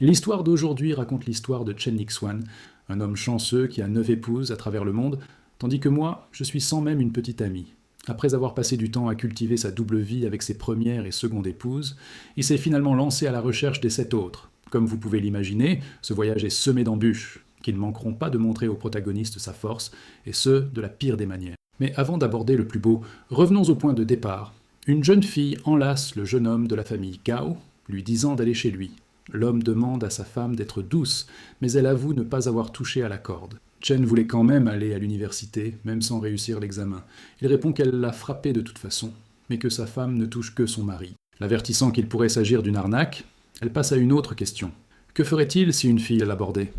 L'histoire d'aujourd'hui raconte l'histoire de Chen Nixuan, un homme chanceux qui a 9 épouses à travers le monde, tandis que moi, je suis sans même une petite amie. Après avoir passé du temps à cultiver sa double vie avec ses premières et secondes épouses, il s'est finalement lancé à la recherche des 7 autres. Comme vous pouvez l'imaginer, ce voyage est semé d'embûches, qui ne manqueront pas de montrer au protagoniste sa force, et ce, de la pire des manières. Mais avant d'aborder le plus beau, revenons au point de départ. Une jeune fille enlace le jeune homme de la famille Gao, lui disant d'aller chez lui. L'homme demande à sa femme d'être douce, mais elle avoue ne pas avoir touché à la corde. Chen voulait quand même aller à l'université, même sans réussir l'examen. Il répond qu'elle l'a frappé de toute façon, mais que sa femme ne touche que son mari. L'avertissant qu'il pourrait s'agir d'une arnaque, elle passe à une autre question. Que ferait-il si une fille l'abordait ?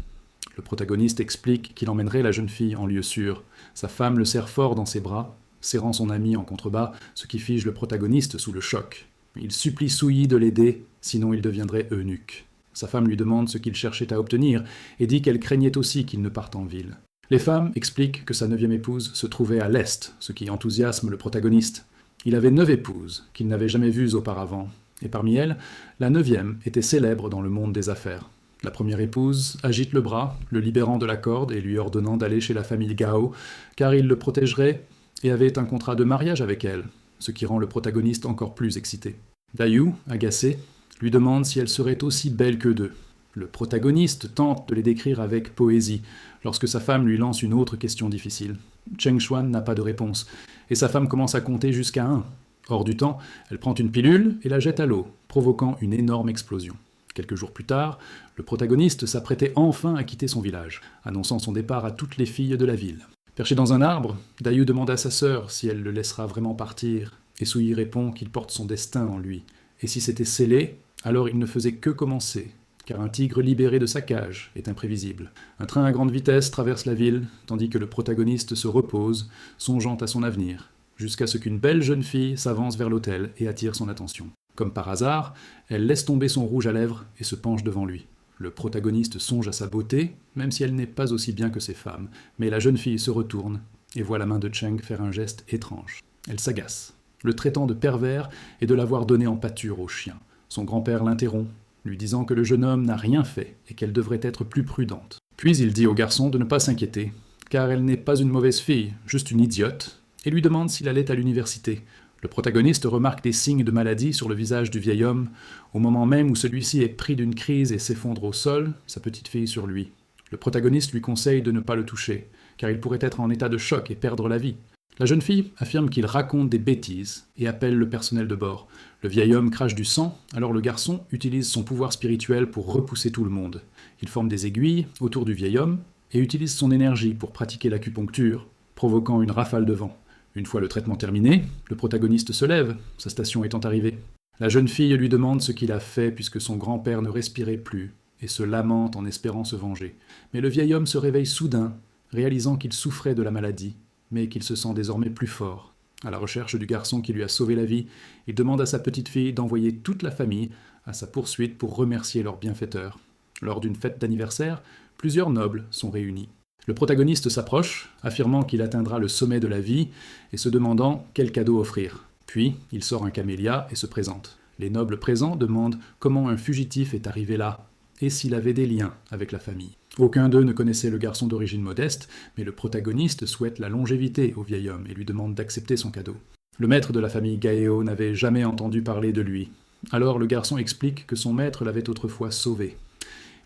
Le protagoniste explique qu'il emmènerait la jeune fille en lieu sûr. Sa femme le serre fort dans ses bras, serrant son ami en contrebas, ce qui fige le protagoniste sous le choc. Il supplie Souyi de l'aider, sinon il deviendrait eunuque. Sa femme lui demande ce qu'il cherchait à obtenir et dit qu'elle craignait aussi qu'il ne parte en ville. Les femmes expliquent que sa 9e épouse se trouvait à l'Est, ce qui enthousiasme le protagoniste. Il avait 9 épouses qu'il n'avait jamais vues auparavant, et parmi elles, la 9e était célèbre dans le monde des affaires. La première épouse agite le bras, le libérant de la corde et lui ordonnant d'aller chez la famille Gao, car il le protégerait et avait un contrat de mariage avec elle, ce qui rend le protagoniste encore plus excité. Dayu, agacé, lui demande si elle serait aussi belle qu'eux deux. Le protagoniste tente de les décrire avec poésie, lorsque sa femme lui lance une autre question difficile. Cheng Xuan n'a pas de réponse, et sa femme commence à compter jusqu'à 1. Hors du temps, elle prend une pilule et la jette à l'eau, provoquant une énorme explosion. Quelques jours plus tard, le protagoniste s'apprêtait enfin à quitter son village, annonçant son départ à toutes les filles de la ville. Perché dans un arbre, Dayu demande à sa sœur si elle le laissera vraiment partir, et Souyi répond qu'il porte son destin en lui. Et si c'était scellé, alors il ne faisait que commencer, car un tigre libéré de sa cage est imprévisible. Un train à grande vitesse traverse la ville, tandis que le protagoniste se repose, songeant à son avenir, jusqu'à ce qu'une belle jeune fille s'avance vers l'hôtel et attire son attention. Comme par hasard, elle laisse tomber son rouge à lèvres et se penche devant lui. Le protagoniste songe à sa beauté, même si elle n'est pas aussi bien que ses femmes, mais la jeune fille se retourne et voit la main de Cheng faire un geste étrange. Elle s'agace, le traitant de pervers et de l'avoir donné en pâture au chien. Son grand-père l'interrompt, lui disant que le jeune homme n'a rien fait et qu'elle devrait être plus prudente. Puis il dit au garçon de ne pas s'inquiéter, car elle n'est pas une mauvaise fille, juste une idiote, et lui demande s'il allait à l'université. Le protagoniste remarque des signes de maladie sur le visage du vieil homme, au moment même où celui-ci est pris d'une crise et s'effondre au sol, sa petite fille sur lui. Le protagoniste lui conseille de ne pas le toucher, car il pourrait être en état de choc et perdre la vie. La jeune fille affirme qu'il raconte des bêtises et appelle le personnel de bord. Le vieil homme crache du sang, alors le garçon utilise son pouvoir spirituel pour repousser tout le monde. Il forme des aiguilles autour du vieil homme et utilise son énergie pour pratiquer l'acupuncture, provoquant une rafale de vent. Une fois le traitement terminé, le protagoniste se lève, sa station étant arrivée. La jeune fille lui demande ce qu'il a fait puisque son grand-père ne respirait plus et se lamente en espérant se venger. Mais le vieil homme se réveille soudain, réalisant qu'il souffrait de la maladie, mais qu'il se sent désormais plus fort. À la recherche du garçon qui lui a sauvé la vie, il demande à sa petite fille d'envoyer toute la famille à sa poursuite pour remercier leur bienfaiteur. Lors d'une fête d'anniversaire, plusieurs nobles sont réunis. Le protagoniste s'approche, affirmant qu'il atteindra le sommet de la vie et se demandant quel cadeau offrir. Puis, il sort un camélia et se présente. Les nobles présents demandent comment un fugitif est arrivé là et s'il avait des liens avec la famille. Aucun d'eux ne connaissait le garçon d'origine modeste, mais le protagoniste souhaite la longévité au vieil homme et lui demande d'accepter son cadeau. Le maître de la famille Gao n'avait jamais entendu parler de lui. Alors le garçon explique que son maître l'avait autrefois sauvé.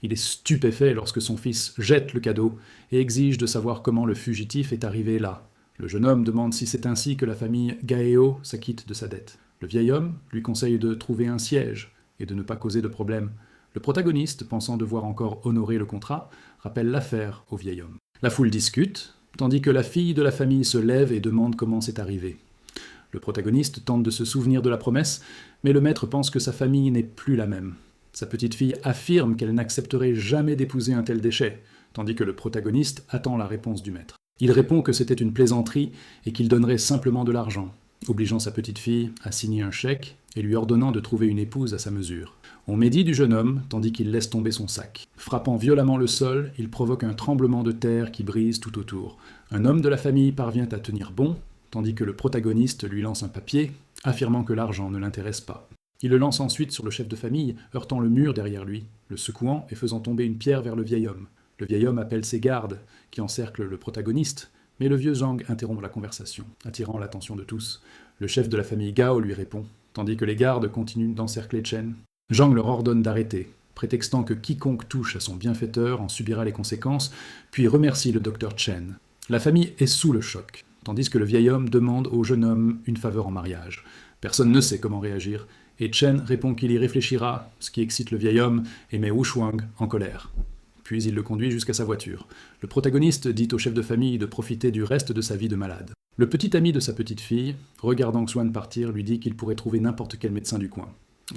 Il est stupéfait lorsque son fils jette le cadeau et exige de savoir comment le fugitif est arrivé là. Le jeune homme demande si c'est ainsi que la famille Gao s'acquitte de sa dette. Le vieil homme lui conseille de trouver un siège et de ne pas causer de problème. Le protagoniste, pensant devoir encore honorer le contrat, rappelle l'affaire au vieil homme. La foule discute, tandis que la fille de la famille se lève et demande comment c'est arrivé. Le protagoniste tente de se souvenir de la promesse, mais le maître pense que sa famille n'est plus la même. Sa petite fille affirme qu'elle n'accepterait jamais d'épouser un tel déchet, tandis que le protagoniste attend la réponse du maître. Il répond que c'était une plaisanterie et qu'il donnerait simplement de l'argent, obligeant sa petite fille à signer un chèque et lui ordonnant de trouver une épouse à sa mesure. On médit du jeune homme tandis qu'il laisse tomber son sac. Frappant violemment le sol, il provoque un tremblement de terre qui brise tout autour. Un homme de la famille parvient à tenir bon, tandis que le protagoniste lui lance un papier, affirmant que l'argent ne l'intéresse pas. Il le lance ensuite sur le chef de famille, heurtant le mur derrière lui, le secouant et faisant tomber une pierre vers le vieil homme. Le vieil homme appelle ses gardes, qui encerclent le protagoniste, mais le vieux Zhang interrompt la conversation, attirant l'attention de tous. Le chef de la famille Gao lui répond, tandis que les gardes continuent d'encercler Chen. Zhang leur ordonne d'arrêter, prétextant que quiconque touche à son bienfaiteur en subira les conséquences, puis remercie le docteur Chen. La famille est sous le choc, tandis que le vieil homme demande au jeune homme une faveur en mariage. Personne ne sait comment réagir, et Chen répond qu'il y réfléchira, ce qui excite le vieil homme et met Wu Shuang en colère. Puis il le conduit jusqu'à sa voiture. Le protagoniste dit au chef de famille de profiter du reste de sa vie de malade. Le petit ami de sa petite fille, regardant Xuan partir, lui dit qu'il pourrait trouver n'importe quel médecin du coin.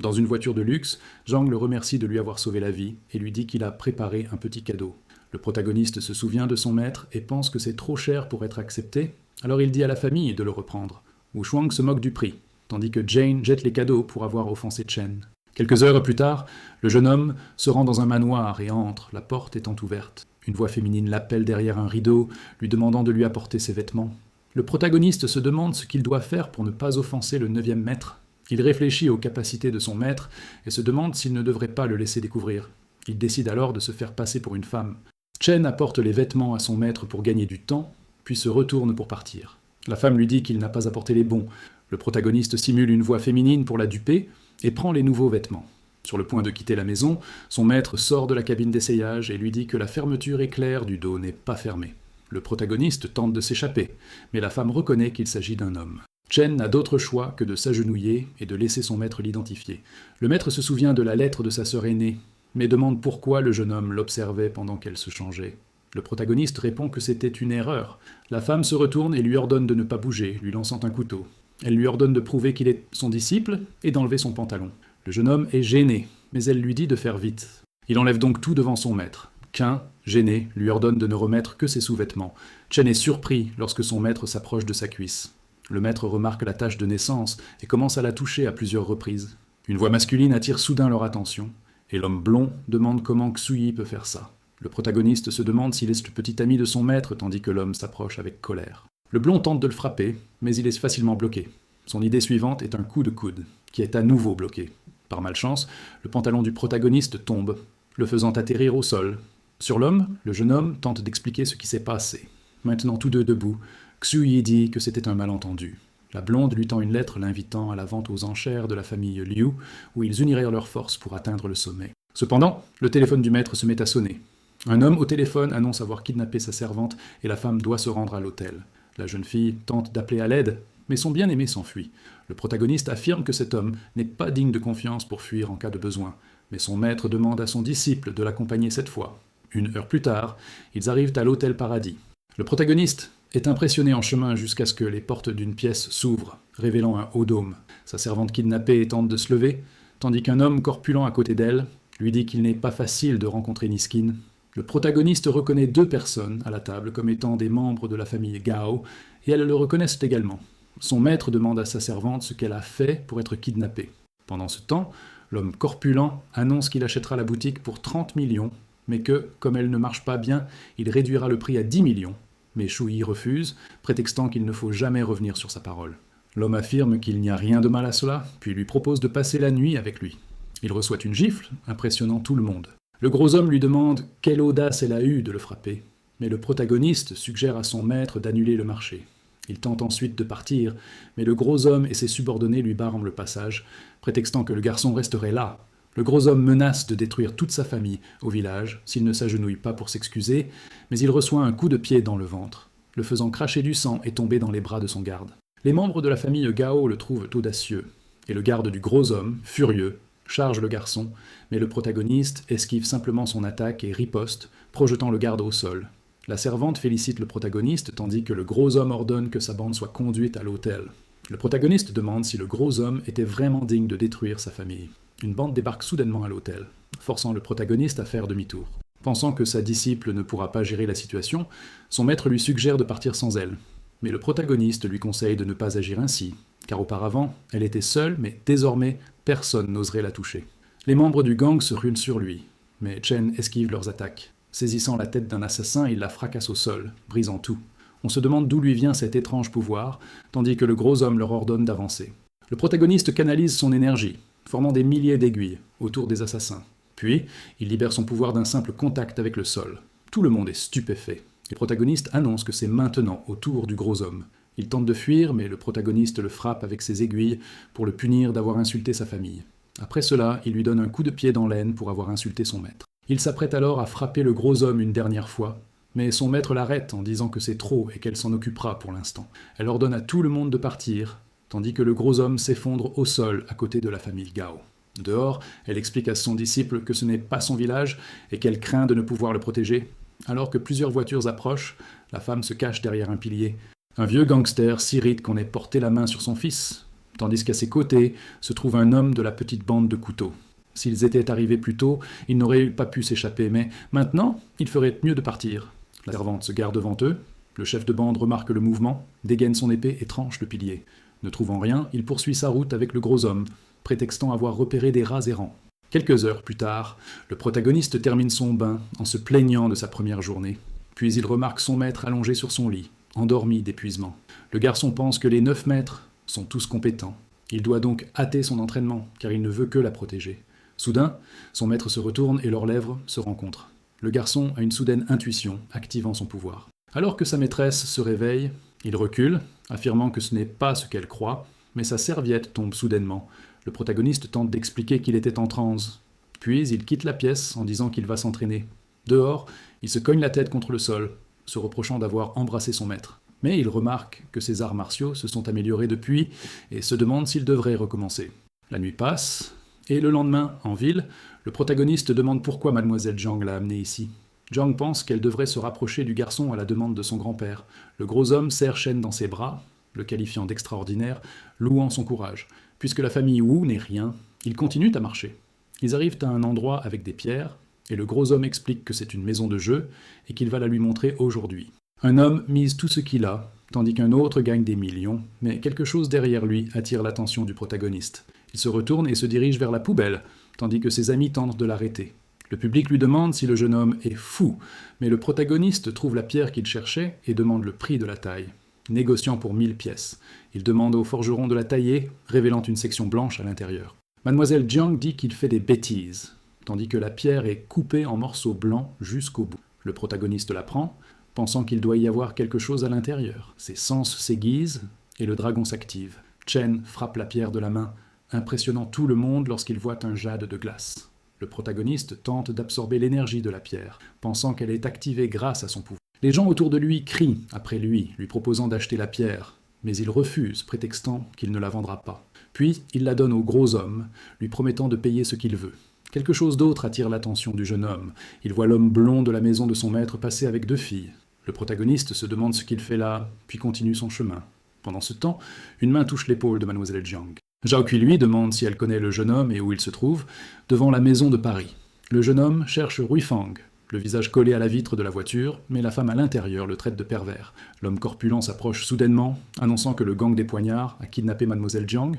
Dans une voiture de luxe, Zhang le remercie de lui avoir sauvé la vie et lui dit qu'il a préparé un petit cadeau. Le protagoniste se souvient de son maître et pense que c'est trop cher pour être accepté, alors il dit à la famille de le reprendre. Wu Shuang se moque du prix, tandis que Jane jette les cadeaux pour avoir offensé Chen. Quelques heures plus tard, le jeune homme se rend dans un manoir et entre, la porte étant ouverte. Une voix féminine l'appelle derrière un rideau, lui demandant de lui apporter ses vêtements. Le protagoniste se demande ce qu'il doit faire pour ne pas offenser le 9e maître. Il réfléchit aux capacités de son maître et se demande s'il ne devrait pas le laisser découvrir. Il décide alors de se faire passer pour une femme. Chen apporte les vêtements à son maître pour gagner du temps, puis se retourne pour partir. La femme lui dit qu'il n'a pas apporté les bons. Le protagoniste simule une voix féminine pour la duper et prend les nouveaux vêtements. Sur le point de quitter la maison, son maître sort de la cabine d'essayage et lui dit que la fermeture éclair du dos n'est pas fermée. Le protagoniste tente de s'échapper, mais la femme reconnaît qu'il s'agit d'un homme. Chen n'a d'autre choix que de s'agenouiller et de laisser son maître l'identifier. Le maître se souvient de la lettre de sa sœur aînée, mais demande pourquoi le jeune homme l'observait pendant qu'elle se changeait. Le protagoniste répond que c'était une erreur. La femme se retourne et lui ordonne de ne pas bouger, lui lançant un couteau. Elle lui ordonne de prouver qu'il est son disciple et d'enlever son pantalon. Le jeune homme est gêné, mais elle lui dit de faire vite. Il enlève donc tout devant son maître. Qin, gêné, lui ordonne de ne remettre que ses sous-vêtements. Chen est surpris lorsque son maître s'approche de sa cuisse. Le maître remarque la tache de naissance et commence à la toucher à plusieurs reprises. Une voix masculine attire soudain leur attention, et l'homme blond demande comment Xui peut faire ça. Le protagoniste se demande s'il est le petit ami de son maître, tandis que l'homme s'approche avec colère. Le blond tente de le frapper, mais il est facilement bloqué. Son idée suivante est un coup de coude, qui est à nouveau bloqué. Par malchance, le pantalon du protagoniste tombe, le faisant atterrir au sol. Sur l'homme, le jeune homme tente d'expliquer ce qui s'est passé. Maintenant tous deux debout, Xui dit que c'était un malentendu. La blonde lui tend une lettre l'invitant à la vente aux enchères de la famille Liu, où ils uniraient leurs forces pour atteindre le sommet. Cependant, le téléphone du maître se met à sonner. Un homme au téléphone annonce avoir kidnappé sa servante et la femme doit se rendre à l'hôtel. La jeune fille tente d'appeler à l'aide, mais son bien-aimé s'enfuit. Le protagoniste affirme que cet homme n'est pas digne de confiance pour fuir en cas de besoin, mais son maître demande à son disciple de l'accompagner cette fois. 1 heure plus tard, ils arrivent à l'hôtel Paradis. Le protagoniste est impressionné en chemin jusqu'à ce que les portes d'une pièce s'ouvrent, révélant un haut dôme. Sa servante kidnappée tente de se lever, tandis qu'un homme corpulent à côté d'elle lui dit qu'il n'est pas facile de rencontrer Niskin. Le protagoniste reconnaît 2 personnes à la table comme étant des membres de la famille Gao, et elles le reconnaissent également. Son maître demande à sa servante ce qu'elle a fait pour être kidnappée. Pendant ce temps, l'homme corpulent annonce qu'il achètera la boutique pour 30 millions, mais que, comme elle ne marche pas bien, il réduira le prix à 10 millions. Mais Shui refuse, prétextant qu'il ne faut jamais revenir sur sa parole. L'homme affirme qu'il n'y a rien de mal à cela, puis lui propose de passer la nuit avec lui. Il reçoit une gifle, impressionnant tout le monde. Le gros homme lui demande quelle audace elle a eue de le frapper, mais le protagoniste suggère à son maître d'annuler le marché. Il tente ensuite de partir, mais le gros homme et ses subordonnés lui barrent le passage, prétextant que le garçon resterait là. Le gros homme menace de détruire toute sa famille au village s'il ne s'agenouille pas pour s'excuser, mais il reçoit un coup de pied dans le ventre, le faisant cracher du sang et tomber dans les bras de son garde. Les membres de la famille Gao le trouvent audacieux, et le garde du gros homme, furieux, charge le garçon, mais le protagoniste esquive simplement son attaque et riposte, projetant le garde au sol. La servante félicite le protagoniste tandis que le gros homme ordonne que sa bande soit conduite à l'hôtel. Le protagoniste demande si le gros homme était vraiment digne de détruire sa famille. Une bande débarque soudainement à l'hôtel, forçant le protagoniste à faire demi-tour. Pensant que sa disciple ne pourra pas gérer la situation, son maître lui suggère de partir sans elle. Mais le protagoniste lui conseille de ne pas agir ainsi, car auparavant, elle était seule, mais désormais, personne n'oserait la toucher. Les membres du gang se ruent sur lui, mais Chen esquive leurs attaques. Saisissant la tête d'un assassin, il la fracasse au sol, brisant tout. On se demande d'où lui vient cet étrange pouvoir, tandis que le gros homme leur ordonne d'avancer. Le protagoniste canalise son énergie. formant des milliers d'aiguilles autour des assassins. Puis, il libère son pouvoir d'un simple contact avec le sol. Tout le monde est stupéfait. Les protagonistes annoncent que c'est maintenant au tour du gros homme. Il tente de fuir, mais le protagoniste le frappe avec ses aiguilles pour le punir d'avoir insulté sa famille. Après cela, il lui donne un coup de pied dans l'aine pour avoir insulté son maître. Il s'apprête alors à frapper le gros homme une dernière fois, mais son maître l'arrête en disant que c'est trop et qu'elle s'en occupera pour l'instant. Elle ordonne à tout le monde de partir, tandis que le gros homme s'effondre au sol à côté de la famille Gao. Dehors, elle explique à son disciple que ce n'est pas son village et qu'elle craint de ne pouvoir le protéger. Alors que plusieurs voitures approchent, la femme se cache derrière un pilier. Un vieux gangster s'irrite qu'on ait porté la main sur son fils, tandis qu'à ses côtés se trouve un homme de la petite bande de couteaux. S'ils étaient arrivés plus tôt, ils n'auraient pas pu s'échapper, mais maintenant, il ferait mieux de partir. La servante se gare devant eux, le chef de bande remarque le mouvement, dégaine son épée et tranche le pilier. Ne trouvant rien, il poursuit sa route avec le gros homme, prétextant avoir repéré des rats errants. Quelques heures plus tard, le protagoniste termine son bain en se plaignant de sa première journée. Puis il remarque son maître allongé sur son lit, endormi d'épuisement. Le garçon pense que les 9 maîtres sont tous compétents. Il doit donc hâter son entraînement, car il ne veut que la protéger. Soudain, son maître se retourne et leurs lèvres se rencontrent. Le garçon a une soudaine intuition, activant son pouvoir. Alors que sa maîtresse se réveille, il recule, affirmant que ce n'est pas ce qu'elle croit, mais sa serviette tombe soudainement. Le protagoniste tente d'expliquer qu'il était en transe. Puis il quitte la pièce en disant qu'il va s'entraîner. Dehors, il se cogne la tête contre le sol, se reprochant d'avoir embrassé son maître. Mais il remarque que ses arts martiaux se sont améliorés depuis et se demande s'il devrait recommencer. La nuit passe, et le lendemain, en ville, le protagoniste demande pourquoi mademoiselle Jiang l'a amené ici. Jiang pense qu'elle devrait se rapprocher du garçon à la demande de son grand-père. Le gros homme serre Chen dans ses bras, le qualifiant d'extraordinaire, louant son courage. Puisque la famille Wu n'est rien, ils continuent à marcher. Ils arrivent à un endroit avec des pierres, et le gros homme explique que c'est une maison de jeu et qu'il va la lui montrer aujourd'hui. Un homme mise tout ce qu'il a, tandis qu'un autre gagne des millions, mais quelque chose derrière lui attire l'attention du protagoniste. Il se retourne et se dirige vers la poubelle, tandis que ses amis tentent de l'arrêter. Le public lui demande si le jeune homme est fou, mais le protagoniste trouve la pierre qu'il cherchait et demande le prix de la taille. Négociant pour 1000 pièces. Il demande au forgeron de la tailler, révélant une section blanche à l'intérieur. Mademoiselle Jiang dit qu'il fait des bêtises, tandis que la pierre est coupée en morceaux blancs jusqu'au bout. Le protagoniste la prend, pensant qu'il doit y avoir quelque chose à l'intérieur. Ses sens s'aiguisent et le dragon s'active. Chen frappe la pierre de la main, impressionnant tout le monde lorsqu'il voit un jade de glace. Le protagoniste tente d'absorber l'énergie de la pierre, pensant qu'elle est activée grâce à son pouvoir. Les gens autour de lui crient après lui proposant d'acheter la pierre, mais il refuse, prétextant qu'il ne la vendra pas. Puis il la donne au gros homme, lui promettant de payer ce qu'il veut. Quelque chose d'autre attire l'attention du jeune homme. Il voit l'homme blond de la maison de son maître passer avec 2 filles. Le protagoniste se demande ce qu'il fait là, puis continue son chemin. Pendant ce temps, une main touche l'épaule de mademoiselle Jiang. Zhao Kui lui demande si elle connaît le jeune homme et où il se trouve, devant la maison de Paris. Le jeune homme cherche Rui Fang, le visage collé à la vitre de la voiture, mais la femme à l'intérieur le traite de pervers. L'homme corpulent s'approche soudainement, annonçant que le gang des poignards a kidnappé mademoiselle Jiang.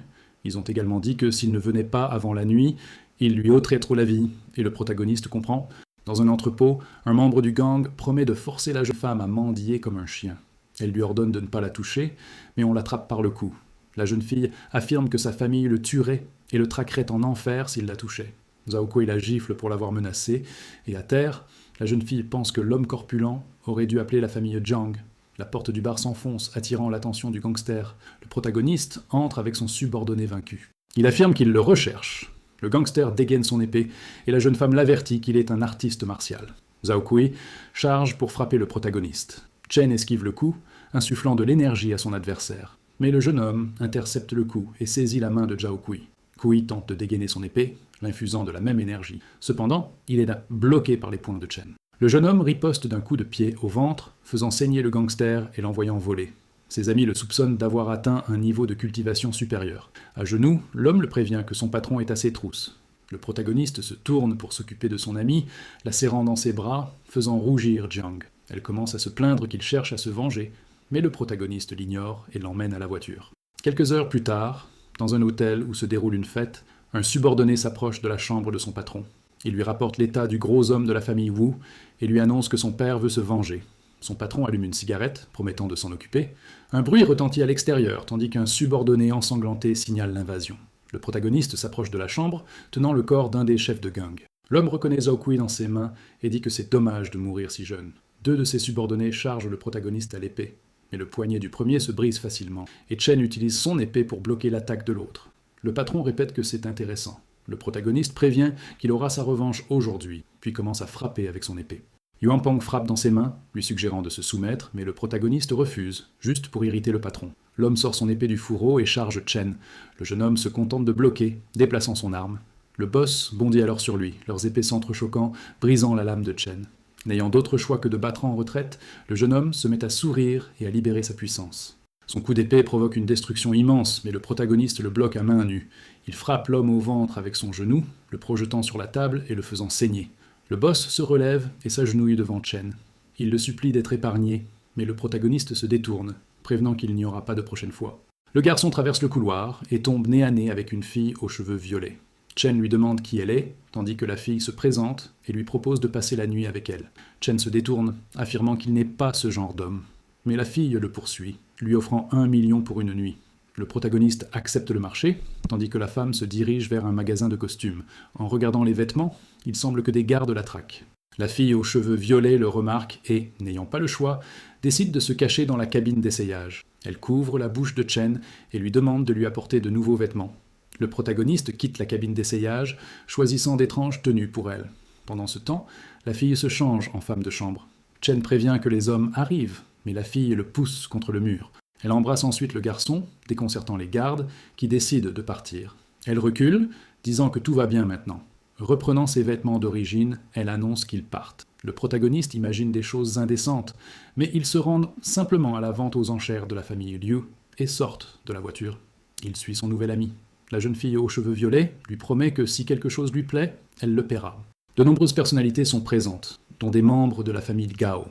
Ils ont également dit que s'il ne venait pas avant la nuit, il lui ôterait trop la vie, et le protagoniste comprend. Dans un entrepôt, un membre du gang promet de forcer la jeune femme à mendier comme un chien. Elle lui ordonne de ne pas la toucher, mais on l'attrape par le cou. La jeune fille affirme que sa famille le tuerait et le traquerait en enfer s'il la touchait. Zhao Kui la gifle pour l'avoir menacée, et à terre, la jeune fille pense que l'homme corpulent aurait dû appeler la famille Jiang. La porte du bar s'enfonce, attirant l'attention du gangster. Le protagoniste entre avec son subordonné vaincu. Il affirme qu'il le recherche. Le gangster dégaine son épée, et la jeune femme l'avertit qu'il est un artiste martial. Zhao Kui charge pour frapper le protagoniste. Chen esquive le coup, insufflant de l'énergie à son adversaire. Mais le jeune homme intercepte le coup et saisit la main de Zhao Kui. Kui tente de dégainer son épée, l'infusant de la même énergie. Cependant, il est bloqué par les poings de Chen. Le jeune homme riposte d'un coup de pied au ventre, faisant saigner le gangster et l'envoyant voler. Ses amis le soupçonnent d'avoir atteint un niveau de cultivation supérieur. À genoux, l'homme le prévient que son patron est à ses trousses. Le protagoniste se tourne pour s'occuper de son ami, la serrant dans ses bras, faisant rougir Jiang. Elle commence à se plaindre qu'il cherche à se venger, mais le protagoniste l'ignore et l'emmène à la voiture. Quelques heures plus tard, dans un hôtel où se déroule une fête, un subordonné s'approche de la chambre de son patron. Il lui rapporte l'état du gros homme de la famille Wu et lui annonce que son père veut se venger. Son patron allume une cigarette, promettant de s'en occuper. Un bruit retentit à l'extérieur, tandis qu'un subordonné ensanglanté signale l'invasion. Le protagoniste s'approche de la chambre, tenant le corps d'un des chefs de gang. L'homme reconnaît Zhao Kui dans ses mains et dit que c'est dommage de mourir si jeune. Deux de ses subordonnés chargent le protagoniste à l'épée, mais le poignet du premier se brise facilement, et Chen utilise son épée pour bloquer l'attaque de l'autre. Le patron répète que c'est intéressant. Le protagoniste prévient qu'il aura sa revanche aujourd'hui, puis commence à frapper avec son épée. Yuan Peng frappe dans ses mains, lui suggérant de se soumettre, mais le protagoniste refuse, juste pour irriter le patron. L'homme sort son épée du fourreau et charge Chen. Le jeune homme se contente de bloquer, déplaçant son arme. Le boss bondit alors sur lui, leurs épées s'entrechoquant, brisant la lame de Chen. N'ayant d'autre choix que de battre en retraite, le jeune homme se met à sourire et à libérer sa puissance. Son coup d'épée provoque une destruction immense, mais le protagoniste le bloque à main nue. Il frappe l'homme au ventre avec son genou, le projetant sur la table et le faisant saigner. Le boss se relève et s'agenouille devant Chen. Il le supplie d'être épargné, mais le protagoniste se détourne, prévenant qu'il n'y aura pas de prochaine fois. Le garçon traverse le couloir et tombe nez à nez avec une fille aux cheveux violets. Chen lui demande qui elle est, tandis que la fille se présente et lui propose de passer la nuit avec elle. Chen se détourne, affirmant qu'il n'est pas ce genre d'homme. Mais la fille le poursuit, lui offrant 1 million pour une nuit. Le protagoniste accepte le marché, tandis que la femme se dirige vers un magasin de costumes. En regardant les vêtements, il semble que des gardes la traquent. La fille aux cheveux violets le remarque et, n'ayant pas le choix, décide de se cacher dans la cabine d'essayage. Elle couvre la bouche de Chen et lui demande de lui apporter de nouveaux vêtements. Le protagoniste quitte la cabine d'essayage, choisissant d'étranges tenues pour elle. Pendant ce temps, la fille se change en femme de chambre. Chen prévient que les hommes arrivent, mais la fille le pousse contre le mur. Elle embrasse ensuite le garçon, déconcertant les gardes, qui décident de partir. Elle recule, disant que tout va bien maintenant. Reprenant ses vêtements d'origine, elle annonce qu'ils partent. Le protagoniste imagine des choses indécentes, mais ils se rendent simplement à la vente aux enchères de la famille Liu et sortent de la voiture. Il suit son nouvel ami. La jeune fille aux cheveux violets lui promet que si quelque chose lui plaît, elle le paiera. De nombreuses personnalités sont présentes, dont des membres de la famille Gao.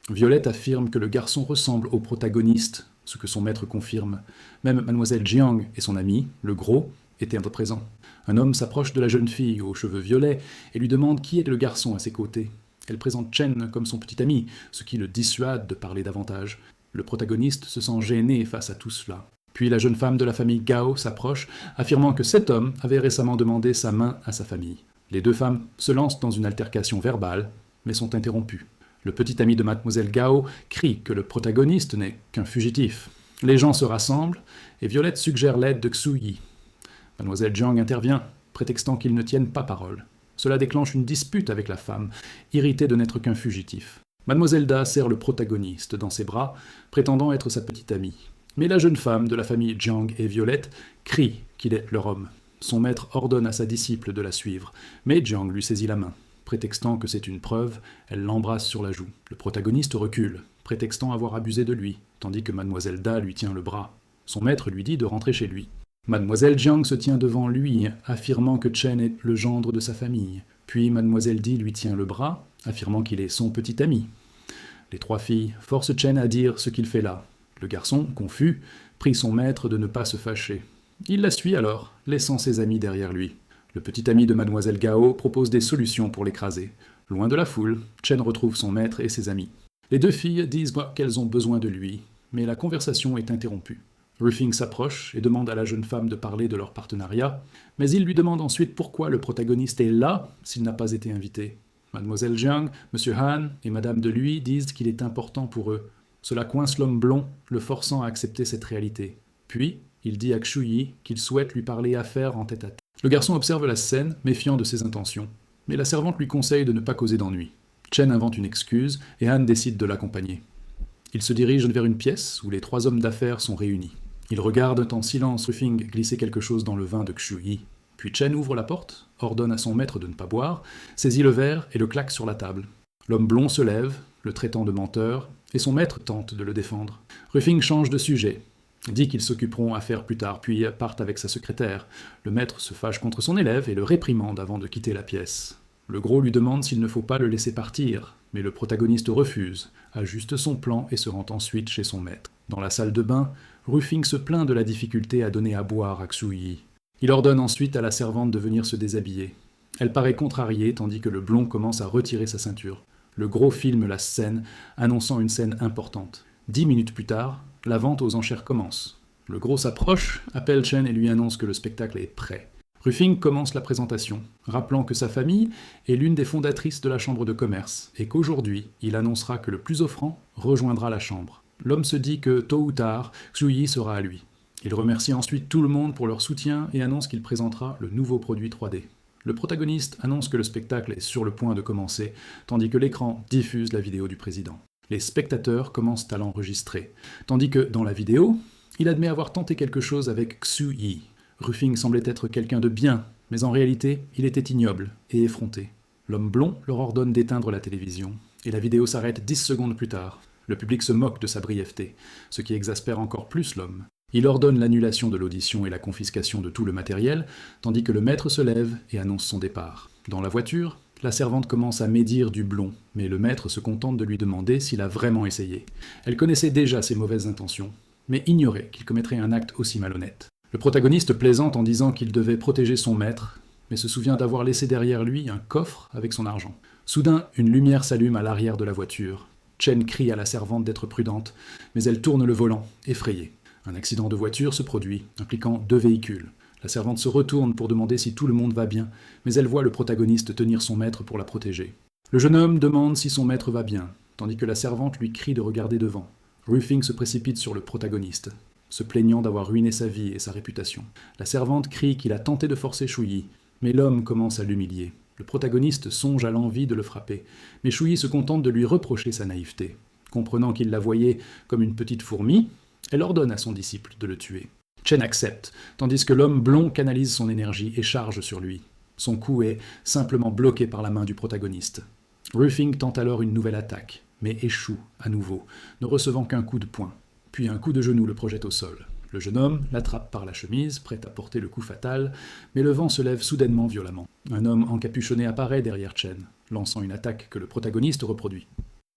Violette affirme que le garçon ressemble au protagoniste, ce que son maître confirme. Même mademoiselle Jiang et son ami, le gros, étaient présents. Un homme s'approche de la jeune fille aux cheveux violets et lui demande qui est le garçon à ses côtés. Elle présente Chen comme son petit ami, ce qui le dissuade de parler davantage. Le protagoniste se sent gêné face à tout cela. Puis la jeune femme de la famille Gao s'approche, affirmant que cet homme avait récemment demandé sa main à sa famille. Les deux femmes se lancent dans une altercation verbale, mais sont interrompues. Le petit ami de mademoiselle Gao crie que le protagoniste n'est qu'un fugitif. Les gens se rassemblent, et Violette suggère l'aide de Xu-Yi. Mademoiselle Jiang intervient, prétextant qu'ils ne tiennent pas parole. Cela déclenche une dispute avec la femme, irritée de n'être qu'un fugitif. Mademoiselle Da serre le protagoniste dans ses bras, prétendant être sa petite amie. Mais la jeune femme de la famille Jiang et Violette crie qu'il est leur homme. Son maître ordonne à sa disciple de la suivre, mais Jiang lui saisit la main. Prétextant que c'est une preuve, elle l'embrasse sur la joue. Le protagoniste recule, prétextant avoir abusé de lui, tandis que mademoiselle Da lui tient le bras. Son maître lui dit de rentrer chez lui. Mademoiselle Jiang se tient devant lui, affirmant que Chen est le gendre de sa famille. Puis mademoiselle Di lui tient le bras, affirmant qu'il est son petit ami. Les trois filles forcent Chen à dire ce qu'il fait là. Le garçon, confus, prie son maître de ne pas se fâcher. Il la suit alors, laissant ses amis derrière lui. Le petit ami de mademoiselle Gao propose des solutions pour l'écraser. Loin de la foule, Chen retrouve son maître et ses amis. Les deux filles disent qu'elles ont besoin de lui, mais la conversation est interrompue. Rufing s'approche et demande à la jeune femme de parler de leur partenariat, mais il lui demande ensuite pourquoi le protagoniste est là s'il n'a pas été invité. Mademoiselle Jiang, Monsieur Han et Madame de Lui disent qu'il est important pour eux. Cela coince l'homme blond, le forçant à accepter cette réalité. Puis, il dit à Xu-Yi qu'il souhaite lui parler affaires en tête-à-tête. Le garçon observe la scène, méfiant de ses intentions, mais la servante lui conseille de ne pas causer d'ennui. Chen invente une excuse et Han décide de l'accompagner. Ils se dirigent vers une pièce où les trois hommes d'affaires sont réunis. Ils regardent en silence Rufing glisser quelque chose dans le vin de Xu-Yi. Puis Chen ouvre la porte, ordonne à son maître de ne pas boire, saisit le verre et le claque sur la table. L'homme blond se lève, le traitant de menteur, et son maître tente de le défendre. Rufing change de sujet, dit qu'ils s'occuperont affaires plus tard, puis partent avec sa secrétaire. Le maître se fâche contre son élève et le réprimande avant de quitter la pièce. Le gros lui demande s'il ne faut pas le laisser partir, mais le protagoniste refuse, ajuste son plan et se rend ensuite chez son maître. Dans la salle de bain, Rufing se plaint de la difficulté à donner à boire à Xu-Yi. Il ordonne ensuite à la servante de venir se déshabiller. Elle paraît contrariée tandis que le blond commence à retirer sa ceinture. Le gros filme la scène, annonçant une scène importante. 10 minutes plus tard, la vente aux enchères commence. Le gros s'approche, appelle Chen et lui annonce que le spectacle est prêt. Ruffing commence la présentation, rappelant que sa famille est l'une des fondatrices de la chambre de commerce, et qu'aujourd'hui, il annoncera que le plus offrant rejoindra la chambre. L'homme se dit que, tôt ou tard, Xu sera à lui. Il remercie ensuite tout le monde pour leur soutien et annonce qu'il présentera le nouveau produit 3D. Le protagoniste annonce que le spectacle est sur le point de commencer, tandis que l'écran diffuse la vidéo du président. Les spectateurs commencent à l'enregistrer, tandis que, dans la vidéo, il admet avoir tenté quelque chose avec Xu Yi. Ruffing semblait être quelqu'un de bien, mais en réalité, il était ignoble et effronté. L'homme blond leur ordonne d'éteindre la télévision, et la vidéo s'arrête 10 secondes plus tard. Le public se moque de sa brièveté, ce qui exaspère encore plus l'homme. Il ordonne l'annulation de l'audition et la confiscation de tout le matériel, tandis que le maître se lève et annonce son départ. Dans la voiture, la servante commence à médire du blond, mais le maître se contente de lui demander s'il a vraiment essayé. Elle connaissait déjà ses mauvaises intentions, mais ignorait qu'il commettrait un acte aussi malhonnête. Le protagoniste plaisante en disant qu'il devait protéger son maître, mais se souvient d'avoir laissé derrière lui un coffre avec son argent. Soudain, une lumière s'allume à l'arrière de la voiture. Chen crie à la servante d'être prudente, mais elle tourne le volant, effrayée. Un accident de voiture se produit, impliquant 2 véhicules. La servante se retourne pour demander si tout le monde va bien, mais elle voit le protagoniste tenir son maître pour la protéger. Le jeune homme demande si son maître va bien, tandis que la servante lui crie de regarder devant. Ruffing se précipite sur le protagoniste, se plaignant d'avoir ruiné sa vie et sa réputation. La servante crie qu'il a tenté de forcer Xu, mais l'homme commence à l'humilier. Le protagoniste songe à l'envie de le frapper, mais Xu se contente de lui reprocher sa naïveté. Comprenant qu'il la voyait comme une petite fourmi, elle ordonne à son disciple de le tuer. Chen accepte, tandis que l'homme blond canalise son énergie et charge sur lui. Son coup est simplement bloqué par la main du protagoniste. Ruffing tente alors une nouvelle attaque, mais échoue à nouveau, ne recevant qu'un coup de poing. Puis un coup de genou le projette au sol. Le jeune homme l'attrape par la chemise, prêt à porter le coup fatal, mais le vent se lève soudainement violemment. Un homme encapuchonné apparaît derrière Chen, lançant une attaque que le protagoniste reproduit.